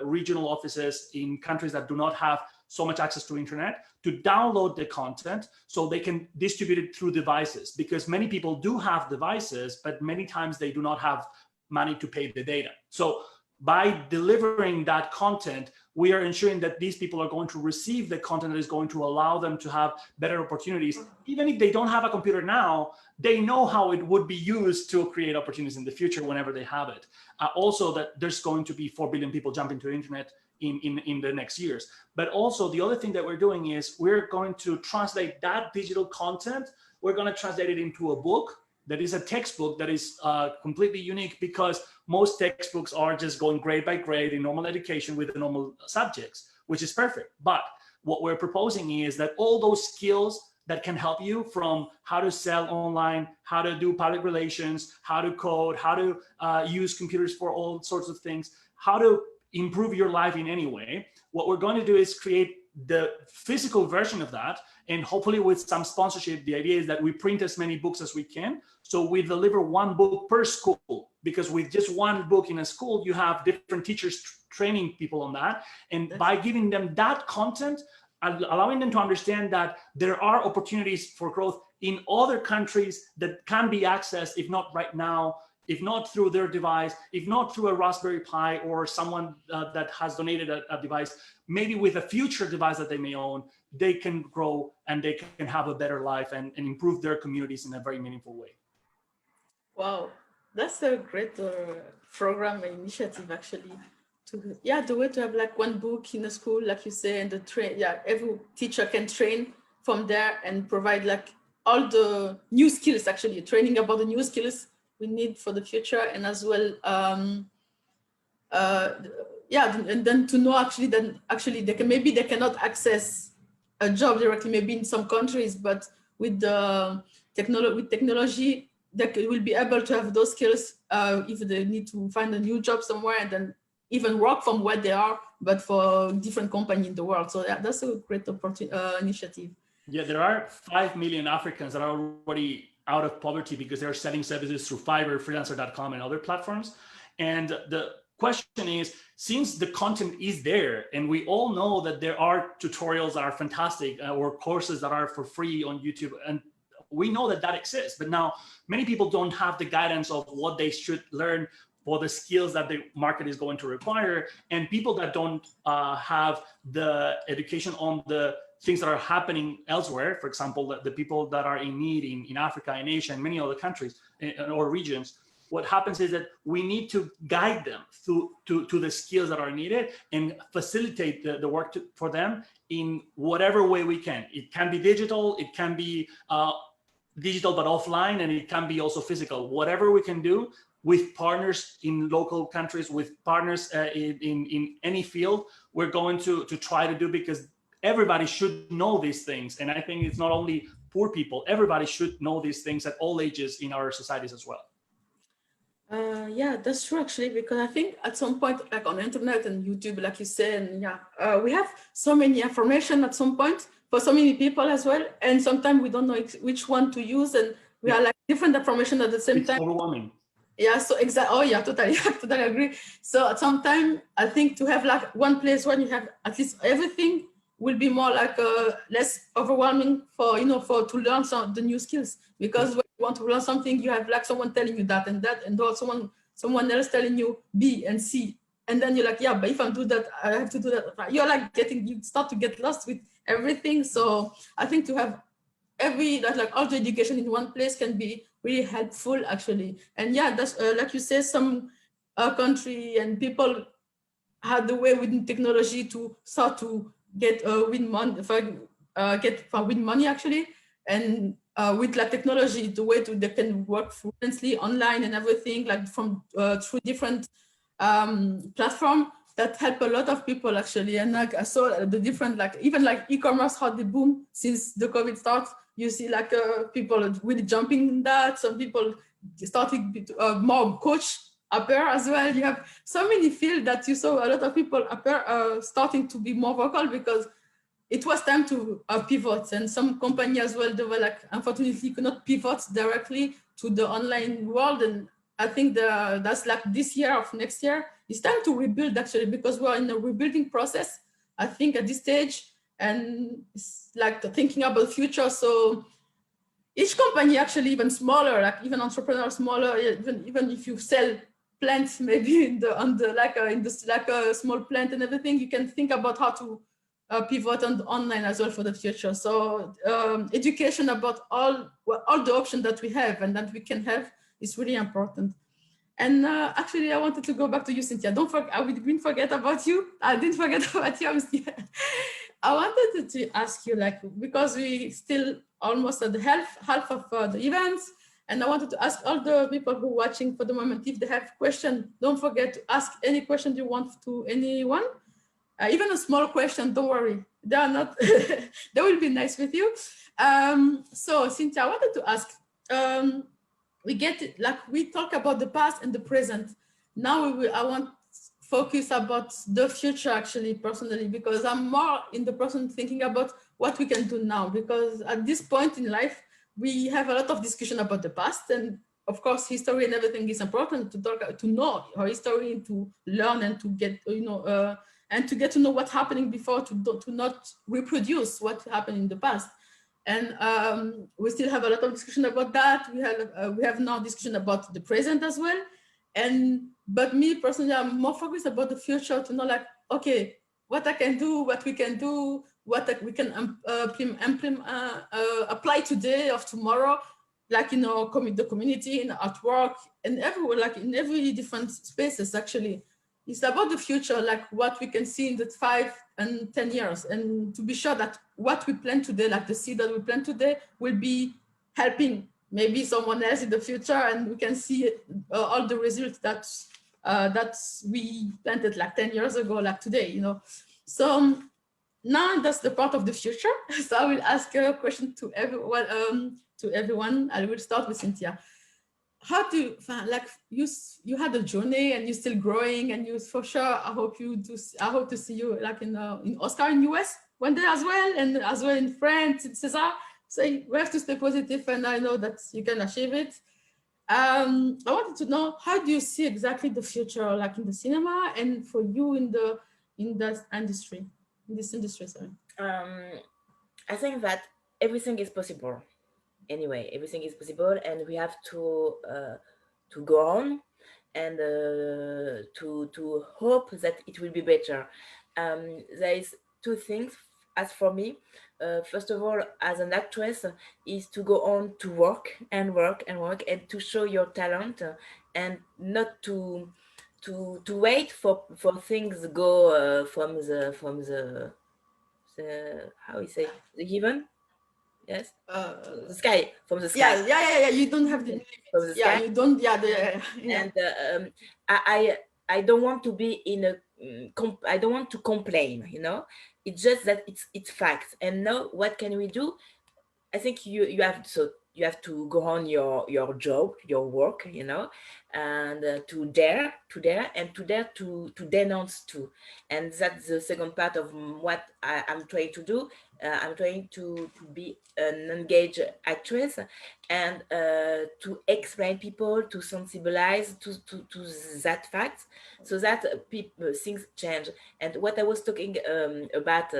regional offices in countries that do not have so much access to internet to download the content so they can distribute it through devices, because many people do have devices, but many times they do not have money to pay the data. So by delivering that content, we are ensuring that these people are going to receive the content that is going to allow them to have better opportunities. Even if they don't have a computer now, they know how it would be used to create opportunities in the future whenever they have it. Also, that there's going to be 4 billion people jumping to the internet in the next years. But also the other thing that we're doing is we're going to translate that digital content. We're going to translate it into a book that is a textbook that is completely unique, because most textbooks are just going grade by grade in normal education with the normal subjects, which is perfect. But what we're proposing is that all those skills that can help you, from how to sell online, how to do public relations, how to code, how to use computers for all sorts of things, how to improve your life in any way, what we're going to do is create the physical version of that, and hopefully with some sponsorship. The idea is that we print as many books as we can, so we deliver one book per school, because with just one book in a school, you have different teachers training people on that. And by giving them that content, allowing them to understand that there are opportunities for growth in other countries that can be accessed, if not right now, if not through their device, if not through a Raspberry Pi or someone that has donated a device, maybe with a future device that they may own, they can grow and they can have a better life and improve their communities in a very meaningful way. Wow, that's a great program initiative, actually. The way to have like one book in a school, like you say, and every teacher can train from there and provide like all the new skills, actually training about the new skills we need for the future, and as well and then to know actually that actually they cannot access a job directly, maybe in some countries, but with the technology they will be able to have those skills if they need to find a new job somewhere, and then even work from where they are, but for different company in the world. So that's a great initiative. Yeah, there are 5 million Africans that are already out of poverty because they're selling services through Fiverr, freelancer.com, and other platforms. And the question is, since the content is there, and we all know that there are tutorials that are fantastic or courses that are for free on YouTube, and we know that that exists, but now many people don't have the guidance of what they should learn for the skills that the market is going to require. And people that don't have the education on the things that are happening elsewhere, for example, the people that are in need in Africa, in Asia, and many other countries or regions, what happens is that we need to guide them to the skills that are needed and facilitate the work for them in whatever way we can. It can be digital, it can be digital but offline, and it can be also physical. Whatever we can do with partners in local countries, with partners in any field, we're going to try to do, because everybody should know these things. And I think it's not only poor people, everybody should know these things at all ages in our societies as well. Yeah, that's true actually, because I think at some point, like on the internet and YouTube, like you said, and yeah, we have so many information at some point for so many people as well. And sometimes we don't know which one to use, and we are like different information at the same time. It's overwhelming. Yeah, so exactly. Oh yeah, totally, totally agree. So at some time, I think to have like one place where you have at least everything will be more like less overwhelming for, you know, to learn the new skills. Because when you want to learn something, you have like someone telling you that, and also someone else telling you B and C, and then you're like, yeah, but if I do that, I have to do that. You're like you start to get lost with everything. So I think to have like all the education in one place can be really helpful actually. And yeah, that's like you say, some country and people had the way within technology to start to get win money actually, and with like technology, the way they can work fluently online and everything, like from through different platform that help a lot of people actually. And like I saw the different, like even like e-commerce, how they boom since the COVID starts. You see like people really jumping in that. Some people starting more coach appear as well. You have so many fields that you saw a lot of people appear starting to be more vocal, because it was time to pivot. And some company as well, they were like, unfortunately could not pivot directly to the online world. And I think that's like this year or next year, it's time to rebuild actually, because we're in a rebuilding process, I think, at this stage. And it's like thinking about the future. So each company actually, even smaller, like even entrepreneurs smaller, even if you sell plants maybe in a small plant and everything, you can think about how to pivot on online as well for the future. So education about all the options that we have and that we can have is really important. And actually, I wanted to go back to you, Cynthia. I didn't forget about you. I didn't forget about you. I wanted to ask you, like, because we still almost at the half of the events, and I wanted to ask all the people who are watching for the moment, if they have questions, don't forget to ask any question you want to anyone. Even a small question, don't worry. They are not, they will be nice with you. So Cynthia, I wanted to ask, we talk about the past and the present. Now I want to focus about the future actually, personally, because I'm more in the present thinking about what we can do now, because at this point in life, we have a lot of discussion about the past, and of course, history and everything is important to know our history, to learn and to get, and to get to know what's happening before, to not reproduce what happened in the past. And we still have a lot of discussion about that. We have now discussion about the present as well. But me personally, I'm more focused about the future, to know like, okay, what I can do, what we can do, what we can apply today or tomorrow, like, the community, at work, and everywhere, like in every different spaces actually. It's about the future, like what we can see in the 5 and 10 years, and to be sure that what we plan today, like the seed that we plant today, will be helping maybe someone else in the future, and we can see all the results that we planted like 10 years ago, like today, So now that's the part of the future. So I will ask a question to everyone. I will start with Cynthia. How do you, like, you had a journey and you're still growing, and you, for sure, I hope to see you like in Oscar in US one day as well, and as well in France, etc. So we have to stay positive, and I know that you can achieve it. I wanted to know, how do you see exactly the future, like in the cinema, and for you in this industry, sorry. I think that everything is possible. Anyway, everything is possible, and we have to go on and to hope that it will be better. There is two things as for me. First of all, as an actress, is to go on to work and work and work and to show your talent, and not to wait for things go from the how we say, the given. Yes, the sky, from the sky. Yeah. You don't have the From the yeah, sky. you don't. Yeah, And I don't want to be in a I don't want to complain. It's just that it's facts. And now, what can we do? I think you have to go on your job, your work, and to dare and to dare to denounce too. And that's the second part of what I'm trying to do. I'm trying to be an engaged actress, and to explain people, to sensibilize to that fact, so that things change. And what I was talking about,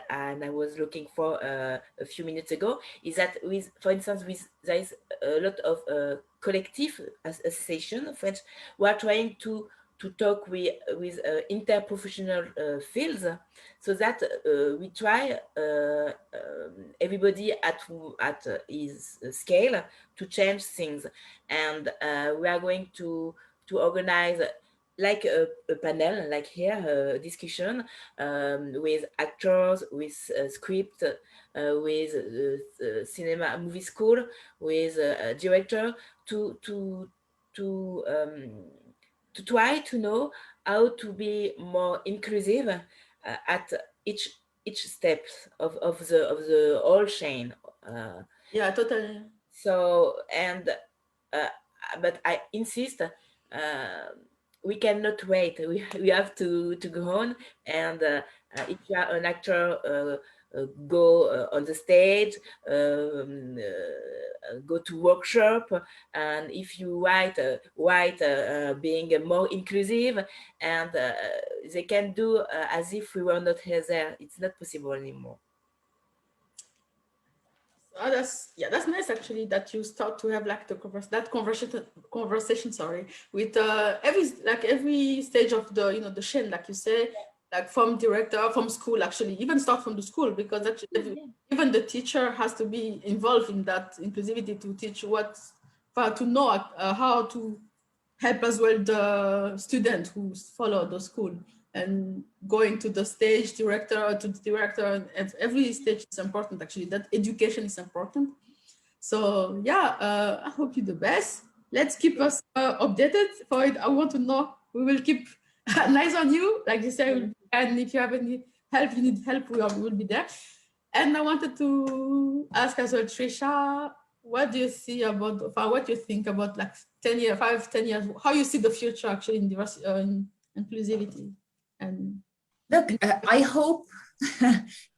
and I was looking for a few minutes ago, is that for instance, there is a lot of collective association of French who are trying to talk with interprofessional fields, so that we try everybody at his scale to change things. And we are going to organize like a panel, like here, a discussion with actors, with script, with movie school, with a director, to try to know how to be more inclusive at each step of the whole chain. Yeah, totally. So, and but I insist, we cannot wait. We have to go on. And if you are an actor, go on the stage, go to workshop. And if you write being more inclusive, and they can do as if we were not there. It's not possible anymore. That's nice actually, that you start to have like conversation, sorry, with every stage of the chain, like you say, like from director, from school, actually, even start from the school, because actually even the teacher has to be involved in that inclusivity, to teach to know how to help as well the student who follow the school, and going to the stage director, to the director, and every stage is important, actually, that education is important. So yeah, I hope you the best. Let's keep us updated for it. I want to know, we will keep an eyes on you, like you said, and if you have any help, you need help, we will be there. And I wanted to ask as well, Trisha, what do you see about, what do you think about like 10 years, 5-10 years, how you see the future actually in diversity, in inclusivity? And look, I hope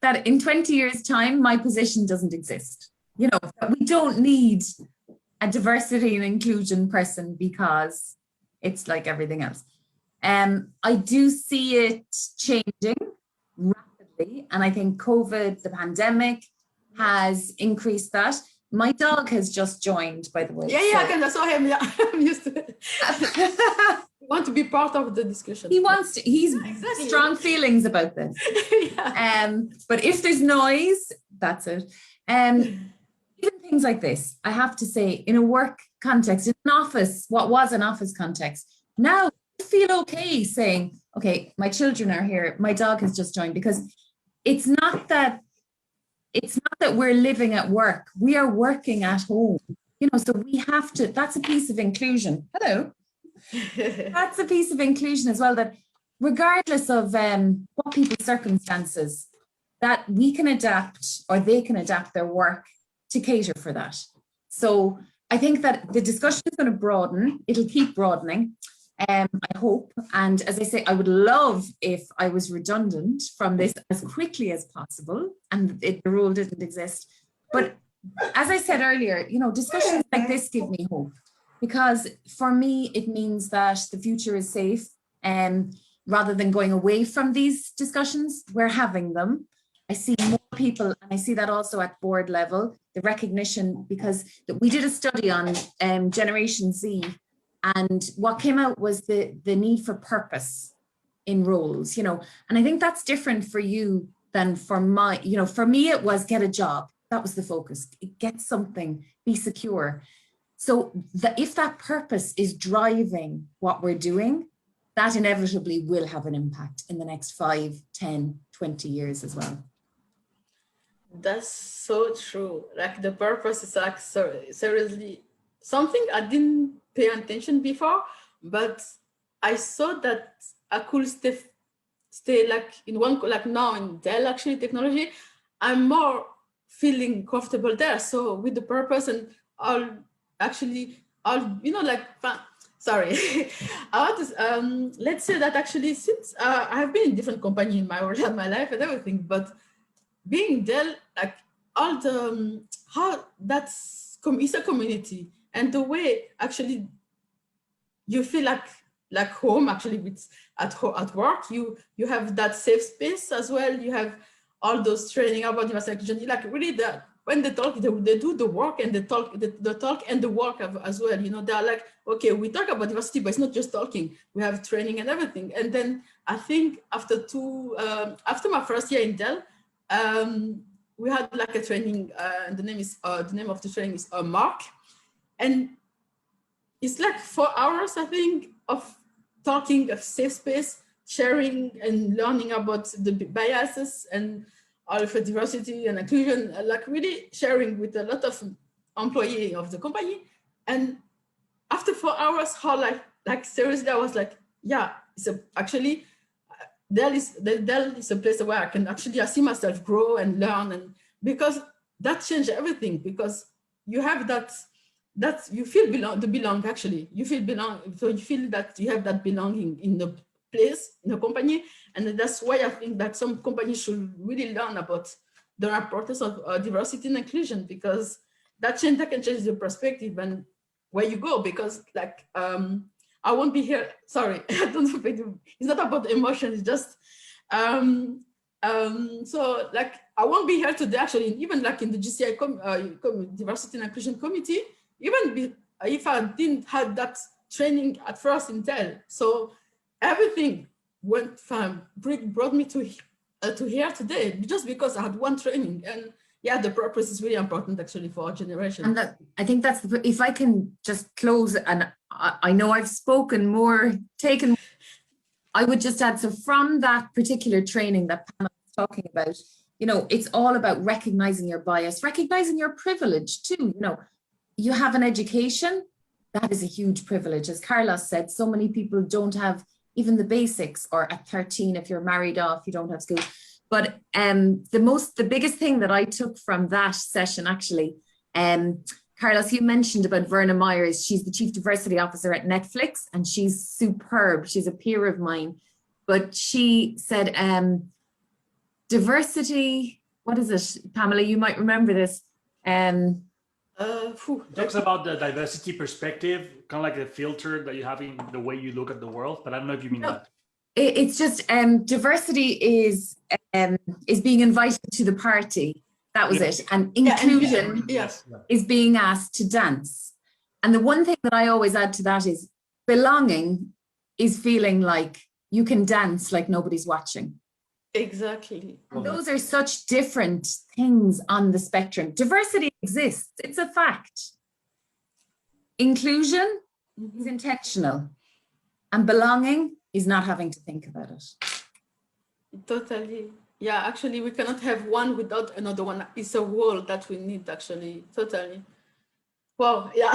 that in 20 years' time, my position doesn't exist. We don't need a diversity and inclusion person, because it's like everything else. I do see it changing rapidly, and I think COVID, the pandemic, has increased that. My dog has just joined, by the way. I saw him. Yeah, I'm used to it. Want to be part of the discussion. He's exactly. Strong feelings about this. Yeah. But if there's noise, that's it. Even things like this, I have to say, in a work context, in an office, what was an office context, now I feel okay saying, okay, my children are here, my dog has just joined, because it's not that we're living at work, we are working at home, so we have to, that's a piece of inclusion. Hello. That's a piece of inclusion as well, that regardless of what people's circumstances, that we can adapt, or they can adapt their work to cater for that. So I think that the discussion is going to broaden. It'll keep broadening, I hope. And as I say, I would love if I was redundant from this as quickly as possible, and the rule didn't exist. But as I said earlier, you know, discussions like this give me hope, because for me, it means that the future is safe. And rather than going away from these discussions, we're having them. I see more people, and I see that also at board level, the recognition, because we did a study on Generation Z, and what came out was the need for purpose in roles, you know, and I think that's different for you than for my, you know, for me, it was get a job. That was the focus. Get something, be secure. So if that purpose is driving what we're doing, that inevitably will have an impact in the next 5, 10, 20 years as well. That's so true. Like the purpose is like seriously something I didn't pay attention before, but I saw that I could stay like in one, like now in Dell actually technology, I'm more feeling comfortable there. So with the purpose and all, actually all, you know, like, sorry, I want to, let's say that actually since I have been in different companies in my life and everything, but being Dell, like all the, how that's, it's a community, and the way actually you feel like home actually with at work, you have that safe space as well. You have all those training about diversity, like really that when they talk, they do the work and the talk and the work as well. You know, they're like, okay, we talk about diversity, but it's not just talking. We have training and everything. And then I think after my first year in Dell, we had like a training, and the name of the training is Mark, and it's like 4 hours, I think, of talking of safe space, sharing and learning about the biases and all of the diversity and inclusion, like really sharing with a lot of employees of the company. And after 4 hours, how like seriously, I was like, yeah, it's actually, Dell is a place where I can actually, I see myself grow and learn, and because that changed everything, because you have that you feel belong actually. You feel belong, so you feel that you have that belonging in the place, in the company, and that's why I think that some companies should really learn about the importance of diversity and inclusion, because that can change the perspective and where you go. Because like I won't be here. Sorry, I don't know. It's not about emotion. It's just so like I won't be here today. Actually, even like in the JCI Diversity and Inclusion Committee, even if I didn't have that training at first in Dell, so everything went from brought me to here today just because I had one training. And yeah, the purpose is really important actually for our generation. And I think that's if I can just close, and I know I've spoken more, I would just add, so from that particular training that Pam was talking about, you know, it's all about recognizing your bias, recognizing your privilege too. You know, you have an education, that is a huge privilege. As Carlos said, so many people don't have even the basics, or at 13, if you're married off, you don't have school. But the biggest thing that I took from that session, actually, Carlos, you mentioned about Verna Myers. She's the Chief Diversity Officer at Netflix, and she's superb. She's a peer of mine. But she said, diversity, what is it, Pamela? You might remember this. Talks about the diversity perspective, kind of like the filter that you have in the way you look at the world, but I don't know if you mean that. It's just diversity is being invited to the party. That was it. And inclusion is being asked to dance. And the one thing that I always add to that is belonging is feeling like you can dance like nobody's watching. Exactly. Those are such different things on the spectrum. Diversity exists. It's a fact. Inclusion is intentional. And belonging is not having to think about it. Totally. Yeah, actually, we cannot have one without another one. It's a whole that we need, actually. Totally. Well, yeah.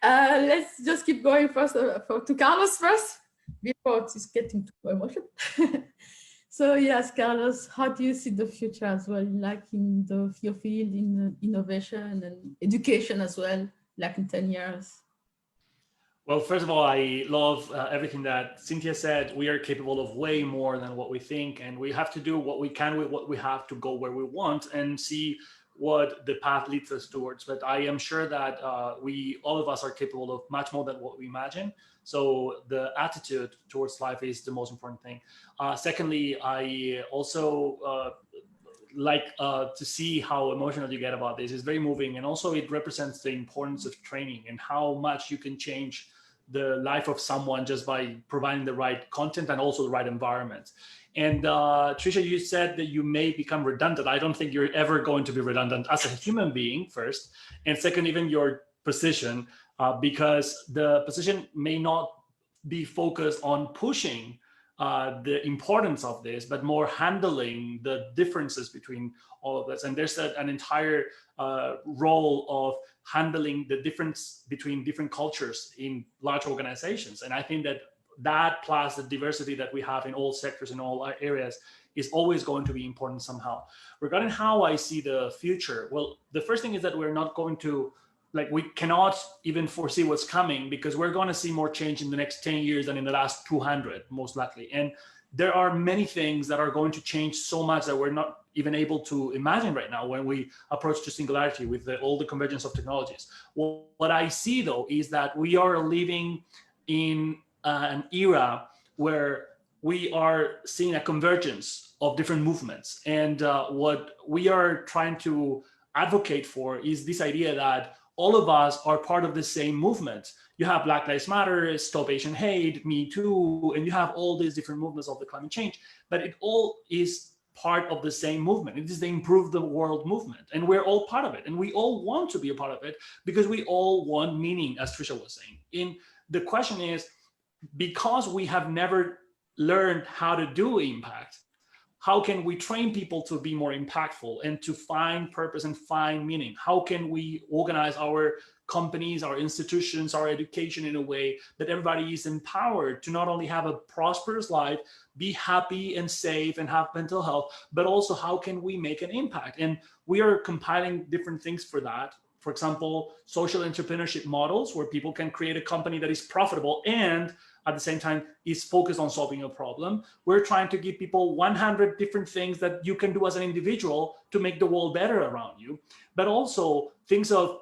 Let's just keep going first to Carlos first, before it's getting too emotional. So yes, Carlos, how do you see the future as well, like in your field, in innovation and education as well, like in 10 years? Well, first of all, I love everything that Cynthia said. We are capable of way more than what we think, and we have to do what we can with what we have to go where we want and see what the path leads us towards. But I am sure that all of us are capable of much more than what we imagine. So the attitude towards life is the most important thing. Secondly, I also like to see how emotional you get about this. It's very moving, and also it represents the importance of training and how much you can change the life of someone just by providing the right content and also the right environment. And Tricia, you said that you may become redundant. I don't think you're ever going to be redundant as a human being, first, and second, even your position, because the position may not be focused on pushing the importance of this, but more handling the differences between all of this. And there's an entire role of handling the difference between different cultures in large organizations. And I think that plus the diversity that we have in all sectors, in all areas, is always going to be important somehow. Regarding how I see the future, well, the first thing is that we're not going to, we cannot even foresee what's coming, because we're going to see more change in the next 10 years than in the last 200, most likely. And there are many things that are going to change so much that we're not even able to imagine right now when we approach to singularity with all the convergence of technologies. Well, what I see, though, is that we are living in an era where we are seeing a convergence of different movements. And what we are trying to advocate for is this idea that all of us are part of the same movement. You have Black Lives Matter, Stop Asian Hate, Me Too, and you have all these different movements of the climate change, but it all is part of the same movement. It is the Improve the World movement, and we're all part of it. And we all want to be a part of it because we all want meaning, as Tricia was saying. And the question is, because we have never learned how to do impact, how can we train people to be more impactful and to find purpose and find meaning? How can we organize our companies, our institutions, our education in a way that everybody is empowered to not only have a prosperous life, be happy and safe and have mental health, but also how can we make an impact? And we are compiling different things for that. For example, social entrepreneurship models where people can create a company that is profitable and at the same time is focused on solving a problem. We're trying to give people 100 different things that you can do as an individual to make the world better around you, but also things of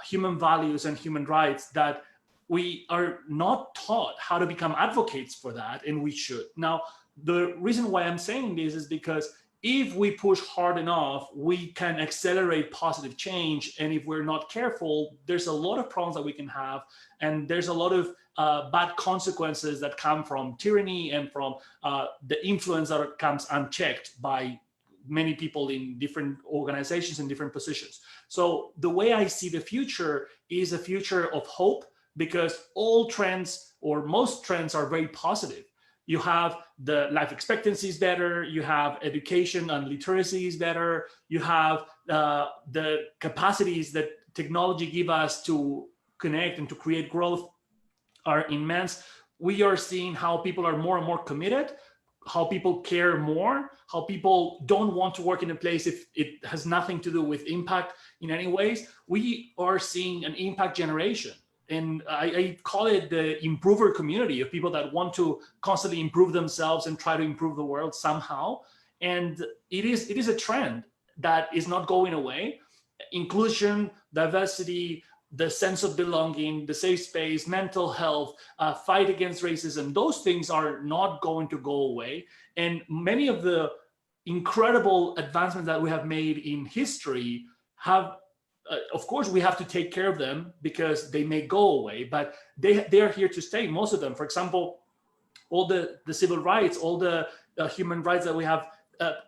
human values and human rights that we are not taught how to become advocates for that, and we should. Now, the reason why I'm saying this is because if we push hard enough, we can accelerate positive change. And if we're not careful, there's a lot of problems that we can have. And there's a lot of bad consequences that come from tyranny and from the influence that comes unchecked by many people in different organizations and different positions. So the way I see the future is a future of hope, because all trends or most trends are very positive. You have the life expectancy is better, you have education and literacy is better, you have the capacities that technology give us to connect and to create growth are immense. We are seeing how people are more and more committed, how people care more, how people don't want to work in a place if it has nothing to do with impact in any ways. We are seeing an impact generation. And I call it the improver community of people that want to constantly improve themselves and try to improve the world somehow. And it is a trend that is not going away. Inclusion, diversity, the sense of belonging, the safe space, mental health, fight against racism, those things are not going to go away. And many of the incredible advancements that we have made in history have of course, we have to take care of them because they may go away, but they are here to stay, most of them. For example, all the civil rights, all the human rights that we have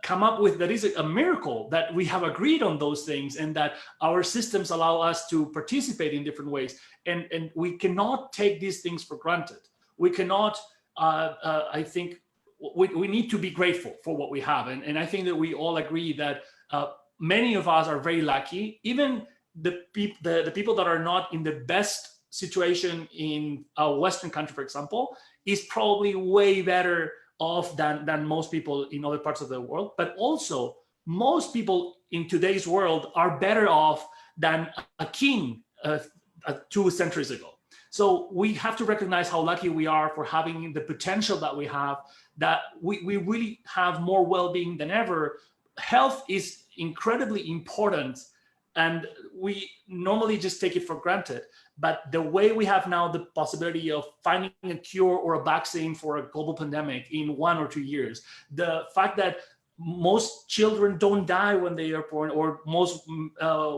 come up with, that is a miracle that we have agreed on those things and that our systems allow us to participate in different ways. And we cannot take these things for granted. We cannot, I think, we need to be grateful for what we have. And I think that we all agree that many of us are very lucky. Even the people that are not in the best situation in a Western country, for example, is probably way better off than most people in other parts of the world. But also, most people in today's world are better off than a king 2 centuries ago. So we have to recognize how lucky we are for having the potential that we have, that we really have more well-being than ever, health is incredibly important, and we normally just take it for granted. But the way we have now the possibility of finding a cure or a vaccine for a global pandemic in 1 or 2 years, the fact that most children don't die when they are born, or most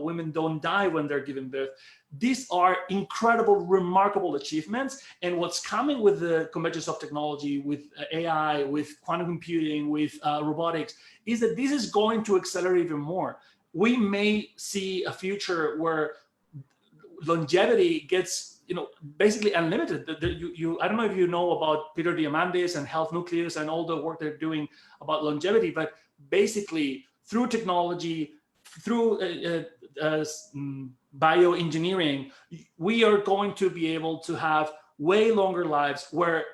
women don't die when they're giving birth, these are incredible, remarkable achievements. And what's coming with the convergence of technology, with AI, with quantum computing, with robotics, is that this is going to accelerate even more. We may see a future where longevity gets, basically unlimited. I don't know if you know about Peter Diamandis and Health Nucleus and all the work they're doing about longevity, but basically through technology, through bioengineering, we are going to be able to have way longer lives, where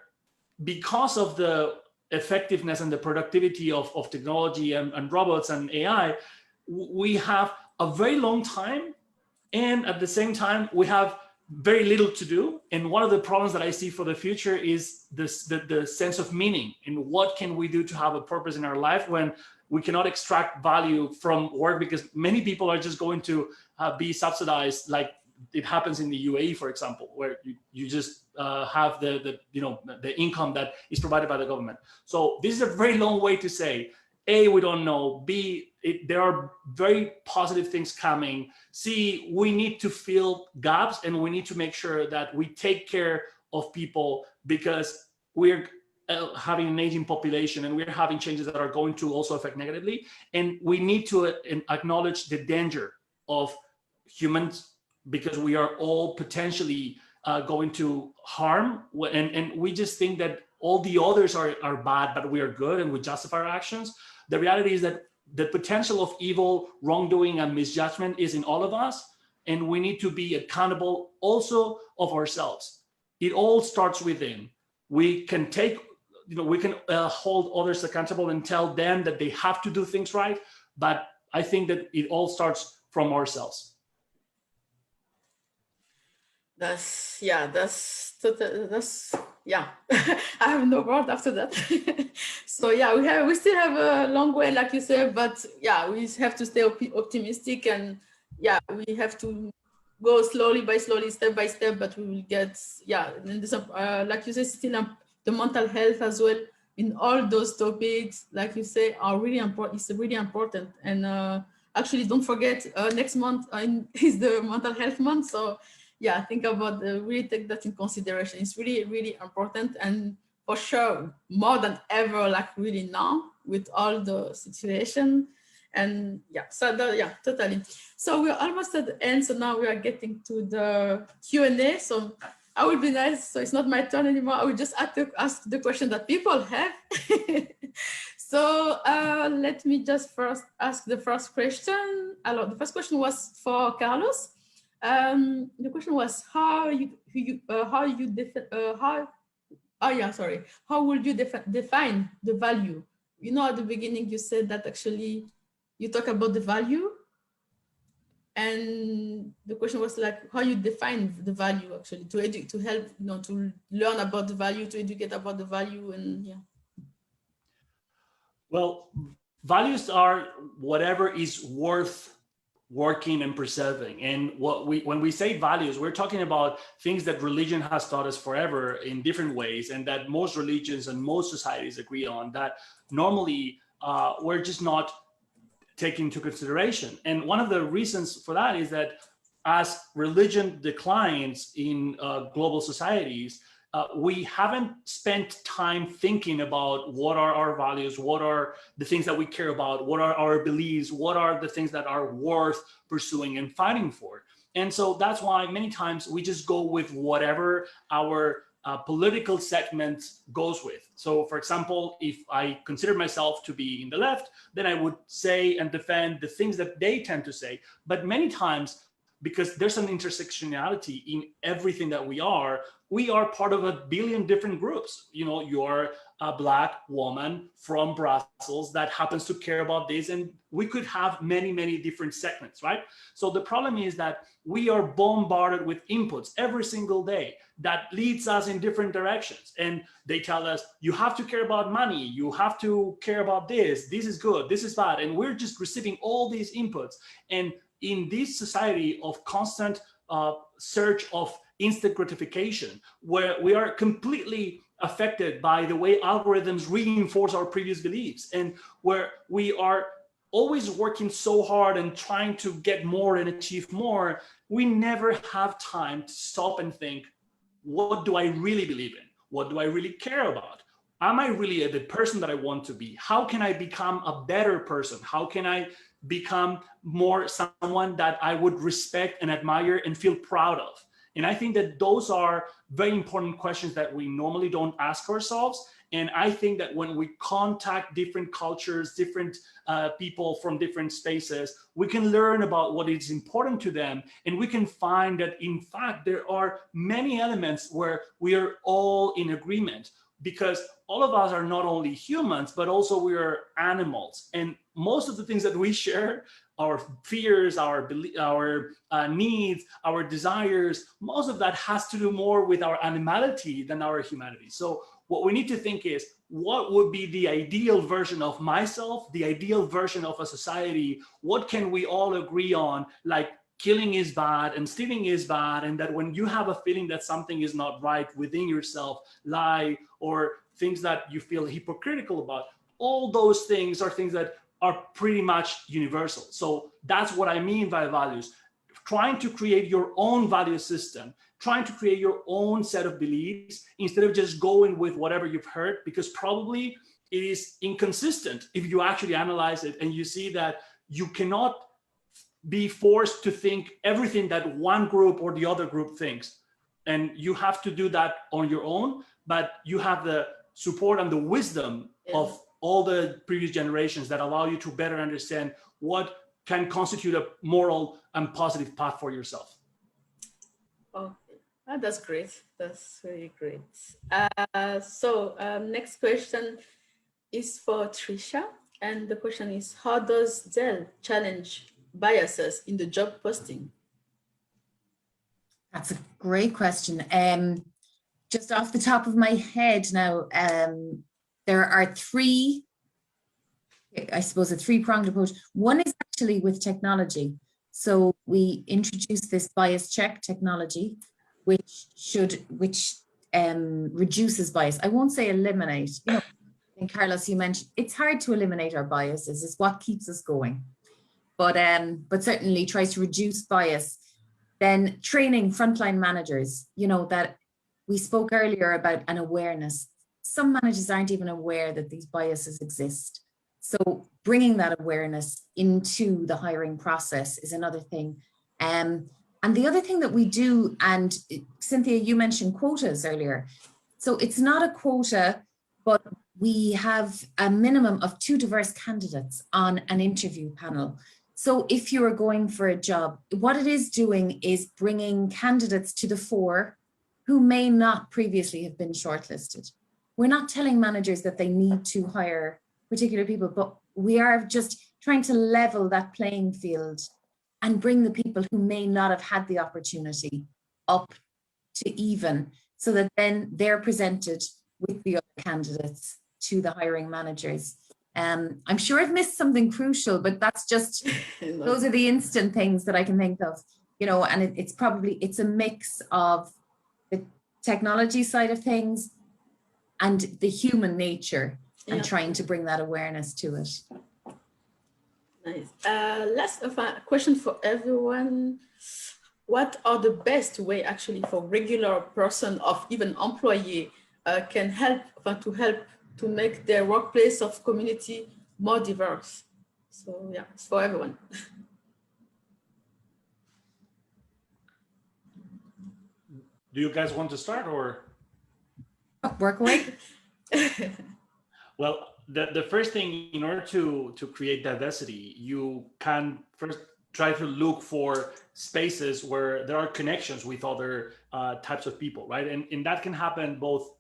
because of the effectiveness and the productivity of technology and robots and AI, we have a very long time, and at the same time we have very little to do. And one of the problems that I see for the future is the sense of meaning, and what can we do to have a purpose in our life when we cannot extract value from work, because many people are just going to be subsidized, like it happens in the UAE, for example, where you just have the income that is provided by the government. So this is a very long way to say, A, we don't know. B, there are very positive things coming. C, we need to fill gaps, and we need to make sure that we take care of people, because we're having an aging population, and we're having changes that are going to also affect negatively. And we need to acknowledge the danger of humans, because we are all potentially going to harm. And we just think that all the others are bad, but we are good, and we justify our actions. The reality is that the potential of evil, wrongdoing, and misjudgment is in all of us, and we need to be accountable also of ourselves. It all starts within. We can take, we can hold others accountable and tell them that they have to do things right, but I think that it all starts from ourselves. That's I have no word after that. So yeah, we still have a long way, like you said, but yeah, we have to stay optimistic, and yeah, we have to go slowly, step by step, but we will get, and this, like you said, still the mental health as well, in all those topics, like you say, are really important. It's really important. And actually, don't forget, next month is the mental health month. So yeah, think about, really take that in consideration. It's really, really important. And for sure, more than ever, like really now, with all the situation. And totally. So we're almost at the end. So now we are getting to the Q&A. So I will be nice. So it's not my turn anymore. I will just ask the question that people have. So let me just first ask the first question. The first question was for Carlos. The question was how would you define the value? At the beginning you said that actually you talk about the value, and the question was like how you define the value actually to help to learn about the value, to educate about the value. And well, values are whatever is worth working and preserving. And when we say values, we're talking about things that religion has taught us forever in different ways, and that most religions and most societies agree on, that normally we're just not taking into consideration. And one of the reasons for that is that as religion declines in global societies, we haven't spent time thinking about what are our values, what are the things that we care about, what are our beliefs, what are the things that are worth pursuing and fighting for. And so that's why many times we just go with whatever our political segment goes with. So for example, if I consider myself to be in the left, then I would say and defend the things that they tend to say. But many times because there's an intersectionality in everything that we are. We are part of a billion different groups. You know, you're a Black woman from Brussels that happens to care about this, and we could have many, many different segments, right? So the problem is that we are bombarded with inputs every single day that leads us in different directions. And they tell us, you have to care about money, you have to care about this is good, this is bad. And we're just receiving all these inputs. And in this society of constant search of instant gratification, where we are completely affected by the way algorithms reinforce our previous beliefs, and where we are always working so hard and trying to get more and achieve more, we never have time to stop and think, what do I really believe in? What do I really care about? Am I really the person that I want to be? How can I become a better person? How can I become more someone that I would respect and admire and feel proud of? And I think that those are very important questions that we normally don't ask ourselves. And I think that when we contact different cultures, different people from different spaces, we can learn about what is important to them. And we can find that, in fact, there are many elements where we are all in agreement, because all of us are not only humans, but also we are animals. And most of the things that we share, our fears, our needs, our desires, most of that has to do more with our animality than our humanity. So what we need to think is, what would be the ideal version of myself, the ideal version of a society? What can we all agree on? Like, killing is bad and stealing is bad, and that when you have a feeling that something is not right within yourself, lie, or things that you feel hypocritical about, all those things are things that are pretty much universal. So that's what I mean by values. Trying to create your own value system, trying to create your own set of beliefs instead of just going with whatever you've heard, because probably it is inconsistent if you actually analyze it and you see that you cannot be forced to think everything that one group or the other group thinks. And you have to do that on your own, but you have the support and the wisdom of all the previous generations that allow you to better understand what can constitute a moral and positive path for yourself. Okay, that's great. That's really great. So next question is for Trisha. And the question is, how does Dell challenge biases in the job posting? That's a great question. Just off the top of my head now, there are three, I suppose, a three-pronged approach. One is actually with technology. So we introduced this bias check technology, which reduces bias. I won't say eliminate. You know, and Carlos, you mentioned it's hard to eliminate our biases. It's what keeps us going. But certainly tries to reduce bias. Then training frontline managers, you know, that we spoke earlier about an awareness. Some managers aren't even aware that these biases exist. So bringing that awareness into the hiring process is another thing. And the other thing that we do, and Cynthia, you mentioned quotas earlier. So it's not a quota, but we have a minimum of 2 diverse candidates on an interview panel. So if you are going for a job, what it is doing is bringing candidates to the fore who may not previously have been shortlisted. We're not telling managers that they need to hire particular people, but we are just trying to level that playing field and bring the people who may not have had the opportunity up to even, so that then they're presented with the other candidates to the hiring managers. I'm sure I've missed something crucial, but that's just, those are the instant things that I can think of, you know, and it's a mix of the technology side of things and the human nature, and trying to bring that awareness to it. Nice. Last question for everyone. What are the best way actually for regular person of even employee can help to make their workplace of community more diverse? So yeah, it's for everyone. Do you guys want to start or? Work away. Well, the first thing, in order to create diversity, you can first try to look for spaces where there are connections with other types of people, right? And that can happen both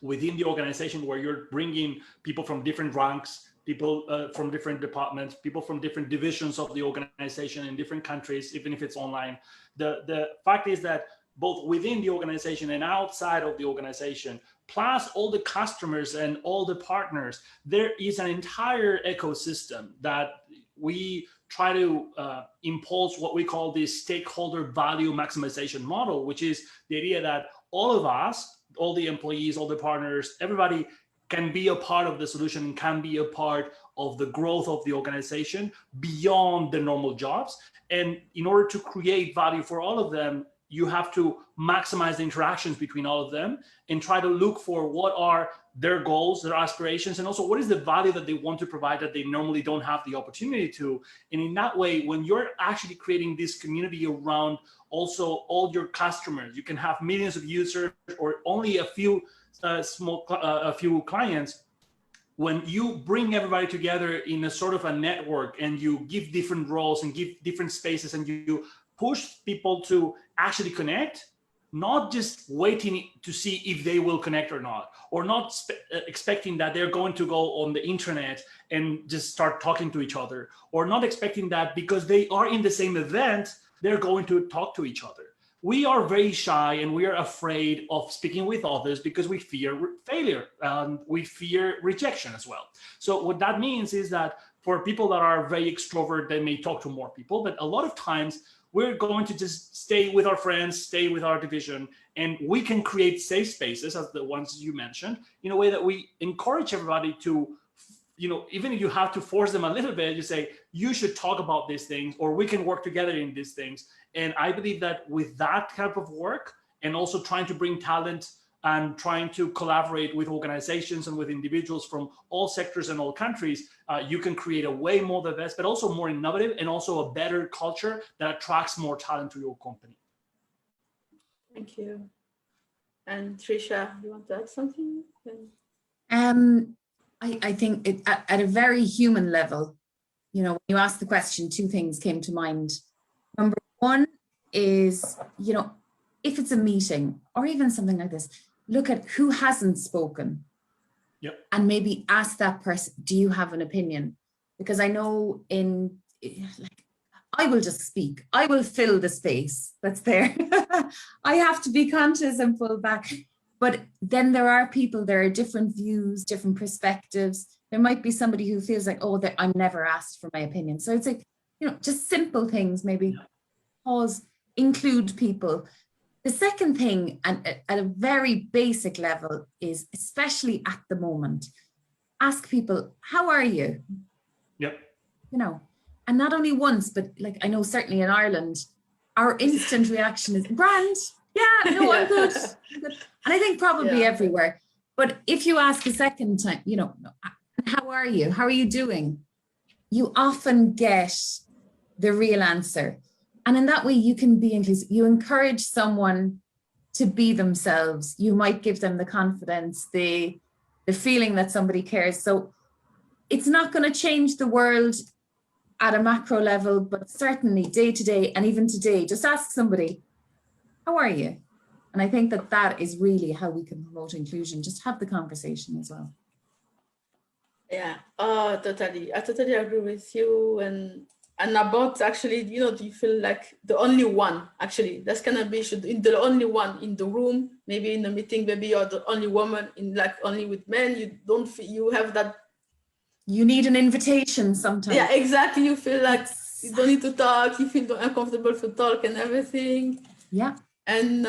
within the organization, where you're bringing people from different ranks, people from different departments, people from different divisions of the organization in different countries, even if it's online. The fact is that both within the organization and outside of the organization, plus all the customers and all the partners, there is an entire ecosystem that we try to impulse what we call the stakeholder value maximization model, which is the idea that all of us, all the employees, all the partners, everybody can be a part of the solution and can be a part of the growth of the organization beyond the normal jobs. And in order to create value for all of them, you have to maximize the interactions between all of them and try to look for what are their goals, their aspirations, and also what is the value that they want to provide that they normally don't have the opportunity to. And in that way, when you're actually creating this community around also all your customers, you can have millions of users or only a few few clients. When you bring everybody together in a sort of a network and you give different roles and give different spaces and you push people to actually connect, not just waiting to see if they will connect or not, or not expecting that they're going to go on the internet and just start talking to each other, or not expecting that because they are in the same event, they're going to talk to each other. We are very shy and we are afraid of speaking with others because we fear failure. We fear rejection as well. So what that means is that for people that are very extrovert, they may talk to more people, but a lot of times we're going to just stay with our friends, stay with our division, and we can create safe spaces, as the ones you mentioned, in a way that we encourage everybody to, even if you have to force them a little bit, you say, you should talk about these things, or we can work together in these things. And I believe that with that type of work, and also trying to bring talent and trying to collaborate with organizations and with individuals from all sectors and all countries, you can create a way more diverse, but also more innovative, and also a better culture that attracts more talent to your company. Thank you. And Trisha, you want to add something? I think at a very human level, when you asked the question, two things came to mind. Number one is, if it's a meeting or even something like this, look at who hasn't spoken. Yep. And maybe ask that person, do you have an opinion? Because I know I will just speak. I will fill the space that's there. I have to be conscious and pull back. But then there are different views, different perspectives. There might be somebody who feels like, oh, I'm never asked for my opinion. So it's like, just simple things, maybe pause, include people. The second thing, and at a very basic level, is especially at the moment, ask people, how are you? Yep. And not only once, but like I know certainly in Ireland, our instant reaction is grand. Yeah, no, I'm good. I'm good. And I think probably everywhere. But if you ask a second time, how are you? How are you doing? You often get the real answer. And in that way, you can be inclusive. You encourage someone to be themselves. You might give them the confidence, the feeling that somebody cares. So it's not going to change the world at a macro level, but certainly day to day, and even today, just ask somebody, how are you? And I think that is really how we can promote inclusion. Just have the conversation as well. Yeah, totally. I totally agree with you. And about actually, do you feel like the only one, actually, that's gonna be the only one in the room, maybe in the meeting, maybe you're the only woman only with men, you don't feel, you have that. You need an invitation sometimes. Yeah, exactly. You feel like you don't need to talk, you feel uncomfortable to talk and everything. Yeah. And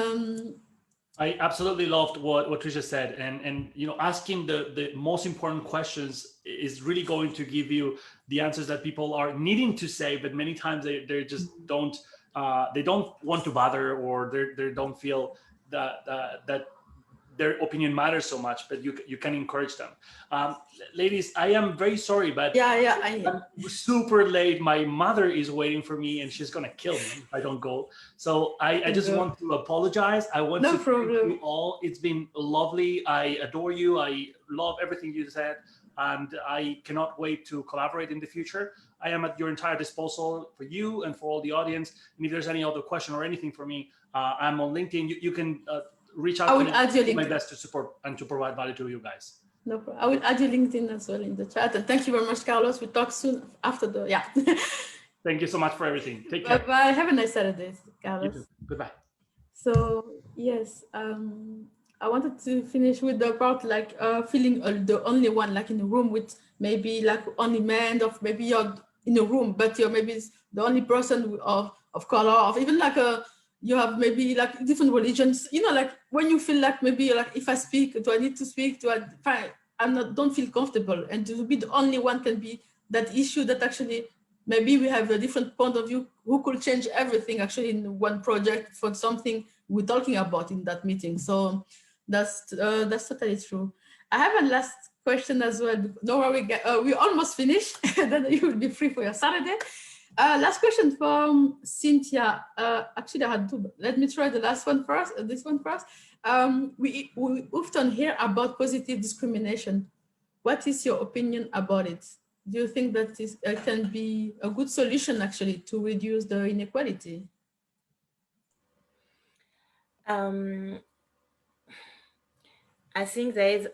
I absolutely loved what Trisha said, and asking the most important questions is really going to give you the answers that people are needing to say, but many times they just don't want to bother, or they don't feel that their opinion matters so much, but you can encourage them. Ladies, I am very sorry, but I'm super late. My mother is waiting for me and she's gonna kill me if I don't go. So I just want to apologize. I want to thank you all. It's been lovely. I adore you. I love everything you said, and I cannot wait to collaborate in the future. I am at your entire disposal for you and for all the audience. And if there's any other question or anything for me, I'm on LinkedIn. You can reach out to me. Add your do my LinkedIn. best to support and to provide value to you guys. No problem. I will add your LinkedIn as well in the chat. And thank you very much, Carlos. We'll talk soon after the, yeah. Thank you so much for everything. Take care. Bye-bye. Have a nice Saturday, Carlos. You too. Goodbye. So, yes, I wanted to finish with the part like feeling the only one, like in a room with maybe like only men, or maybe you're in a room, but you're maybe the only person of color, or even like you have maybe like different religions, you know, like when you feel like maybe like if I speak, do I need to speak? Don't feel comfortable, and to be the only one can be that issue that actually maybe we have a different point of view who could change everything actually in one project for something we're talking about in that meeting. So that's totally true. I have a last question as well. Don't worry, we almost finished. Then you will be free for your Saturday. Last question from Cynthia. Actually, I had two. Let me try the last one first. This one first. We often hear about positive discrimination. What is your opinion about it? Do you think that this can be a good solution actually to reduce the inequality? I think there is,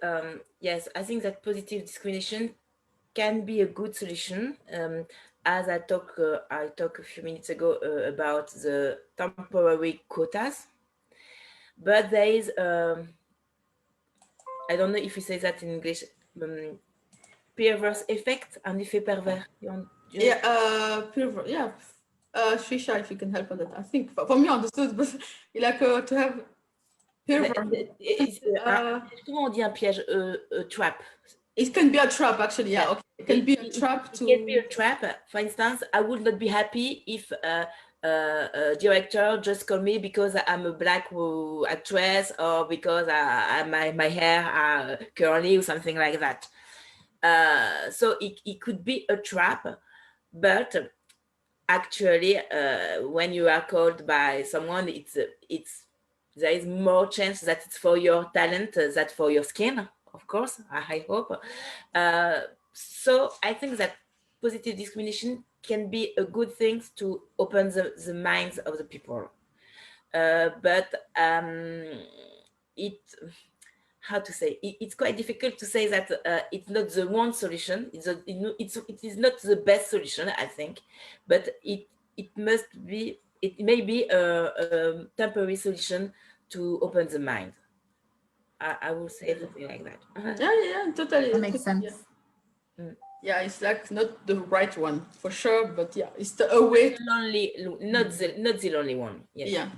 yes, I think that positive discrimination can be a good solution. As I talked a few minutes ago about the temporary quotas, but there is, I don't know if you say that in English, perverse effect, un effet pervers. Yeah, perverse, yeah. Shisha, if you can help on that. I think for me, understood, but like to have perverse. Comment on dit un piège? A trap. It can be a trap, actually. Yeah, okay. It can be a trap. It can be a trap. For instance, I would not be happy if a director just called me because I'm a black actress, or because my hair are curly or something like that. So it could be a trap, but actually, when you are called by someone, there is more chance that it's for your talent than for your skin. Of course, I hope. So I think that positive discrimination can be a good thing to open the minds of the people. But how to say? It's quite difficult to say that it's not the one solution. It is not the best solution, I think. But it may be a temporary solution to open the mind. I will say something like that. Yeah, totally. That makes sense. Yeah, it's like not the right one for sure, but yeah, it's a way. Not the only one. Yes. Yeah.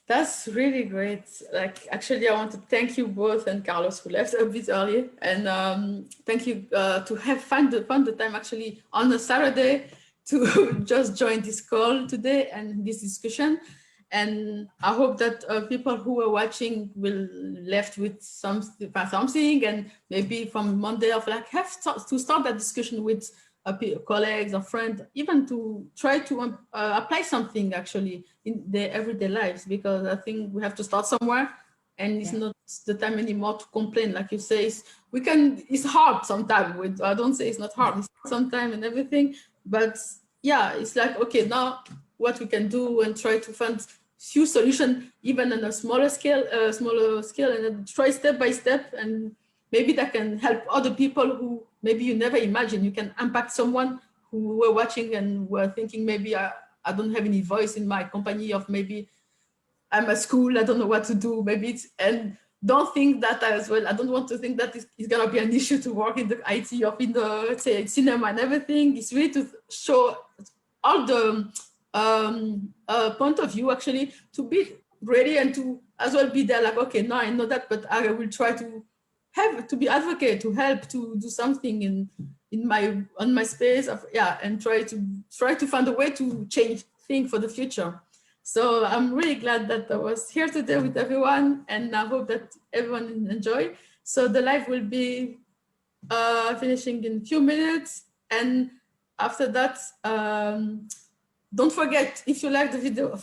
That's really great. Like, actually, I want to thank you both, and Carlos, who left a bit early, and thank you to have found the time actually on a Saturday to just join this call today and this discussion. And I hope that people who are watching will left with something, and maybe from Monday of like to start that discussion with colleagues or friends, even to try to apply something actually in their everyday lives, because I think we have to start somewhere, and it's not the time anymore to complain. Like you say, it's hard sometimes. I don't say it's not hard, it's sometimes and everything, but yeah, it's like, okay, now what we can do, and try to find few solutions, even on a smaller scale, and then try step by step, and maybe that can help other people who maybe you never imagine. You can impact someone who were watching and were thinking, maybe I don't have any voice in my company, of maybe I'm at school, I don't know what to do, and don't think that as well. I don't want to think that it's gonna be an issue to work in the IT or in the, let's say, cinema and everything. It's really to show all the point of view, actually, to be ready and to as well be there, like, okay, now I know that, but I will try to be advocate, to help, to do something on my space of, and try to find a way to change things for the future. So I'm really glad that I was here today with everyone, and I hope that everyone enjoy. So the live will be finishing in a few minutes, and after that, don't forget, if you like the video,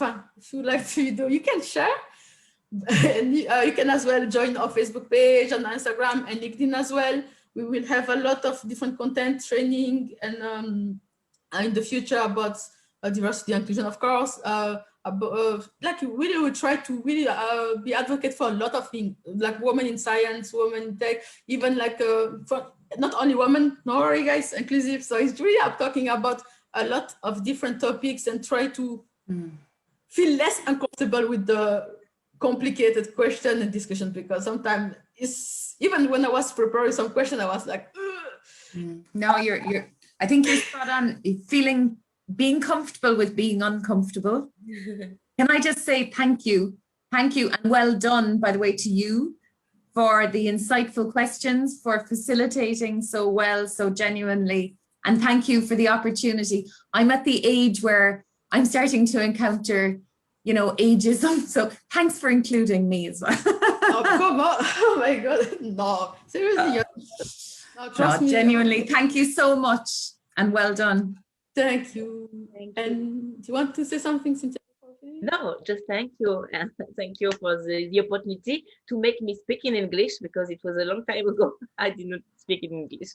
you can share. And you can as well join our Facebook page and Instagram and LinkedIn as well. we will have a lot of different content training and in the future about diversity and inclusion, of course. Like really, we try to really be advocate for a lot of things, like women in science, women in tech, even like for not only women, no worry guys, inclusive. So it's really I'm talking about a lot of different topics and try to feel less uncomfortable with the complicated question and discussion, because sometimes it's even when I was preparing some question, I was like, no, I think you're spot on. Being comfortable with being uncomfortable. Can I just say thank you and well done, by the way, to you for the insightful questions, for facilitating so well, so genuinely, and thank you for the opportunity. I'm at the age where I'm starting to encounter, ageism, so thanks for including me as well. oh, come on. Oh my God, no, seriously. No, trust me. Genuinely, thank you so much and well done. Thank you. And do you want to say something, Cynthia? No, just thank you. And thank you for the opportunity to make me speak in English, because it was a long time ago I did not speak in English.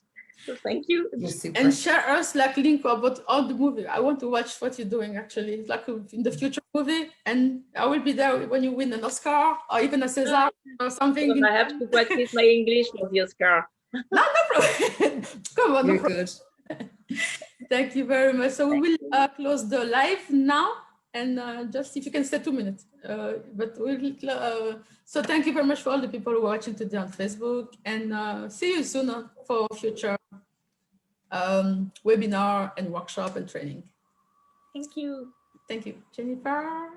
So thank you. And share us like link about all the movie. I want to watch what you're doing actually, like in the future movie. And I will be there when you win an Oscar or even a César or something. So I have to practice my English for the Oscar. No problem. Come on. You're no problem. good. Thank you very much. So we will close the live now, and just if you can stay 2 minutes. But we'll so thank you very much for all the people who are watching today on Facebook, and see you soon for future webinar and workshop and training. Thank you. Thank you, Jennifer.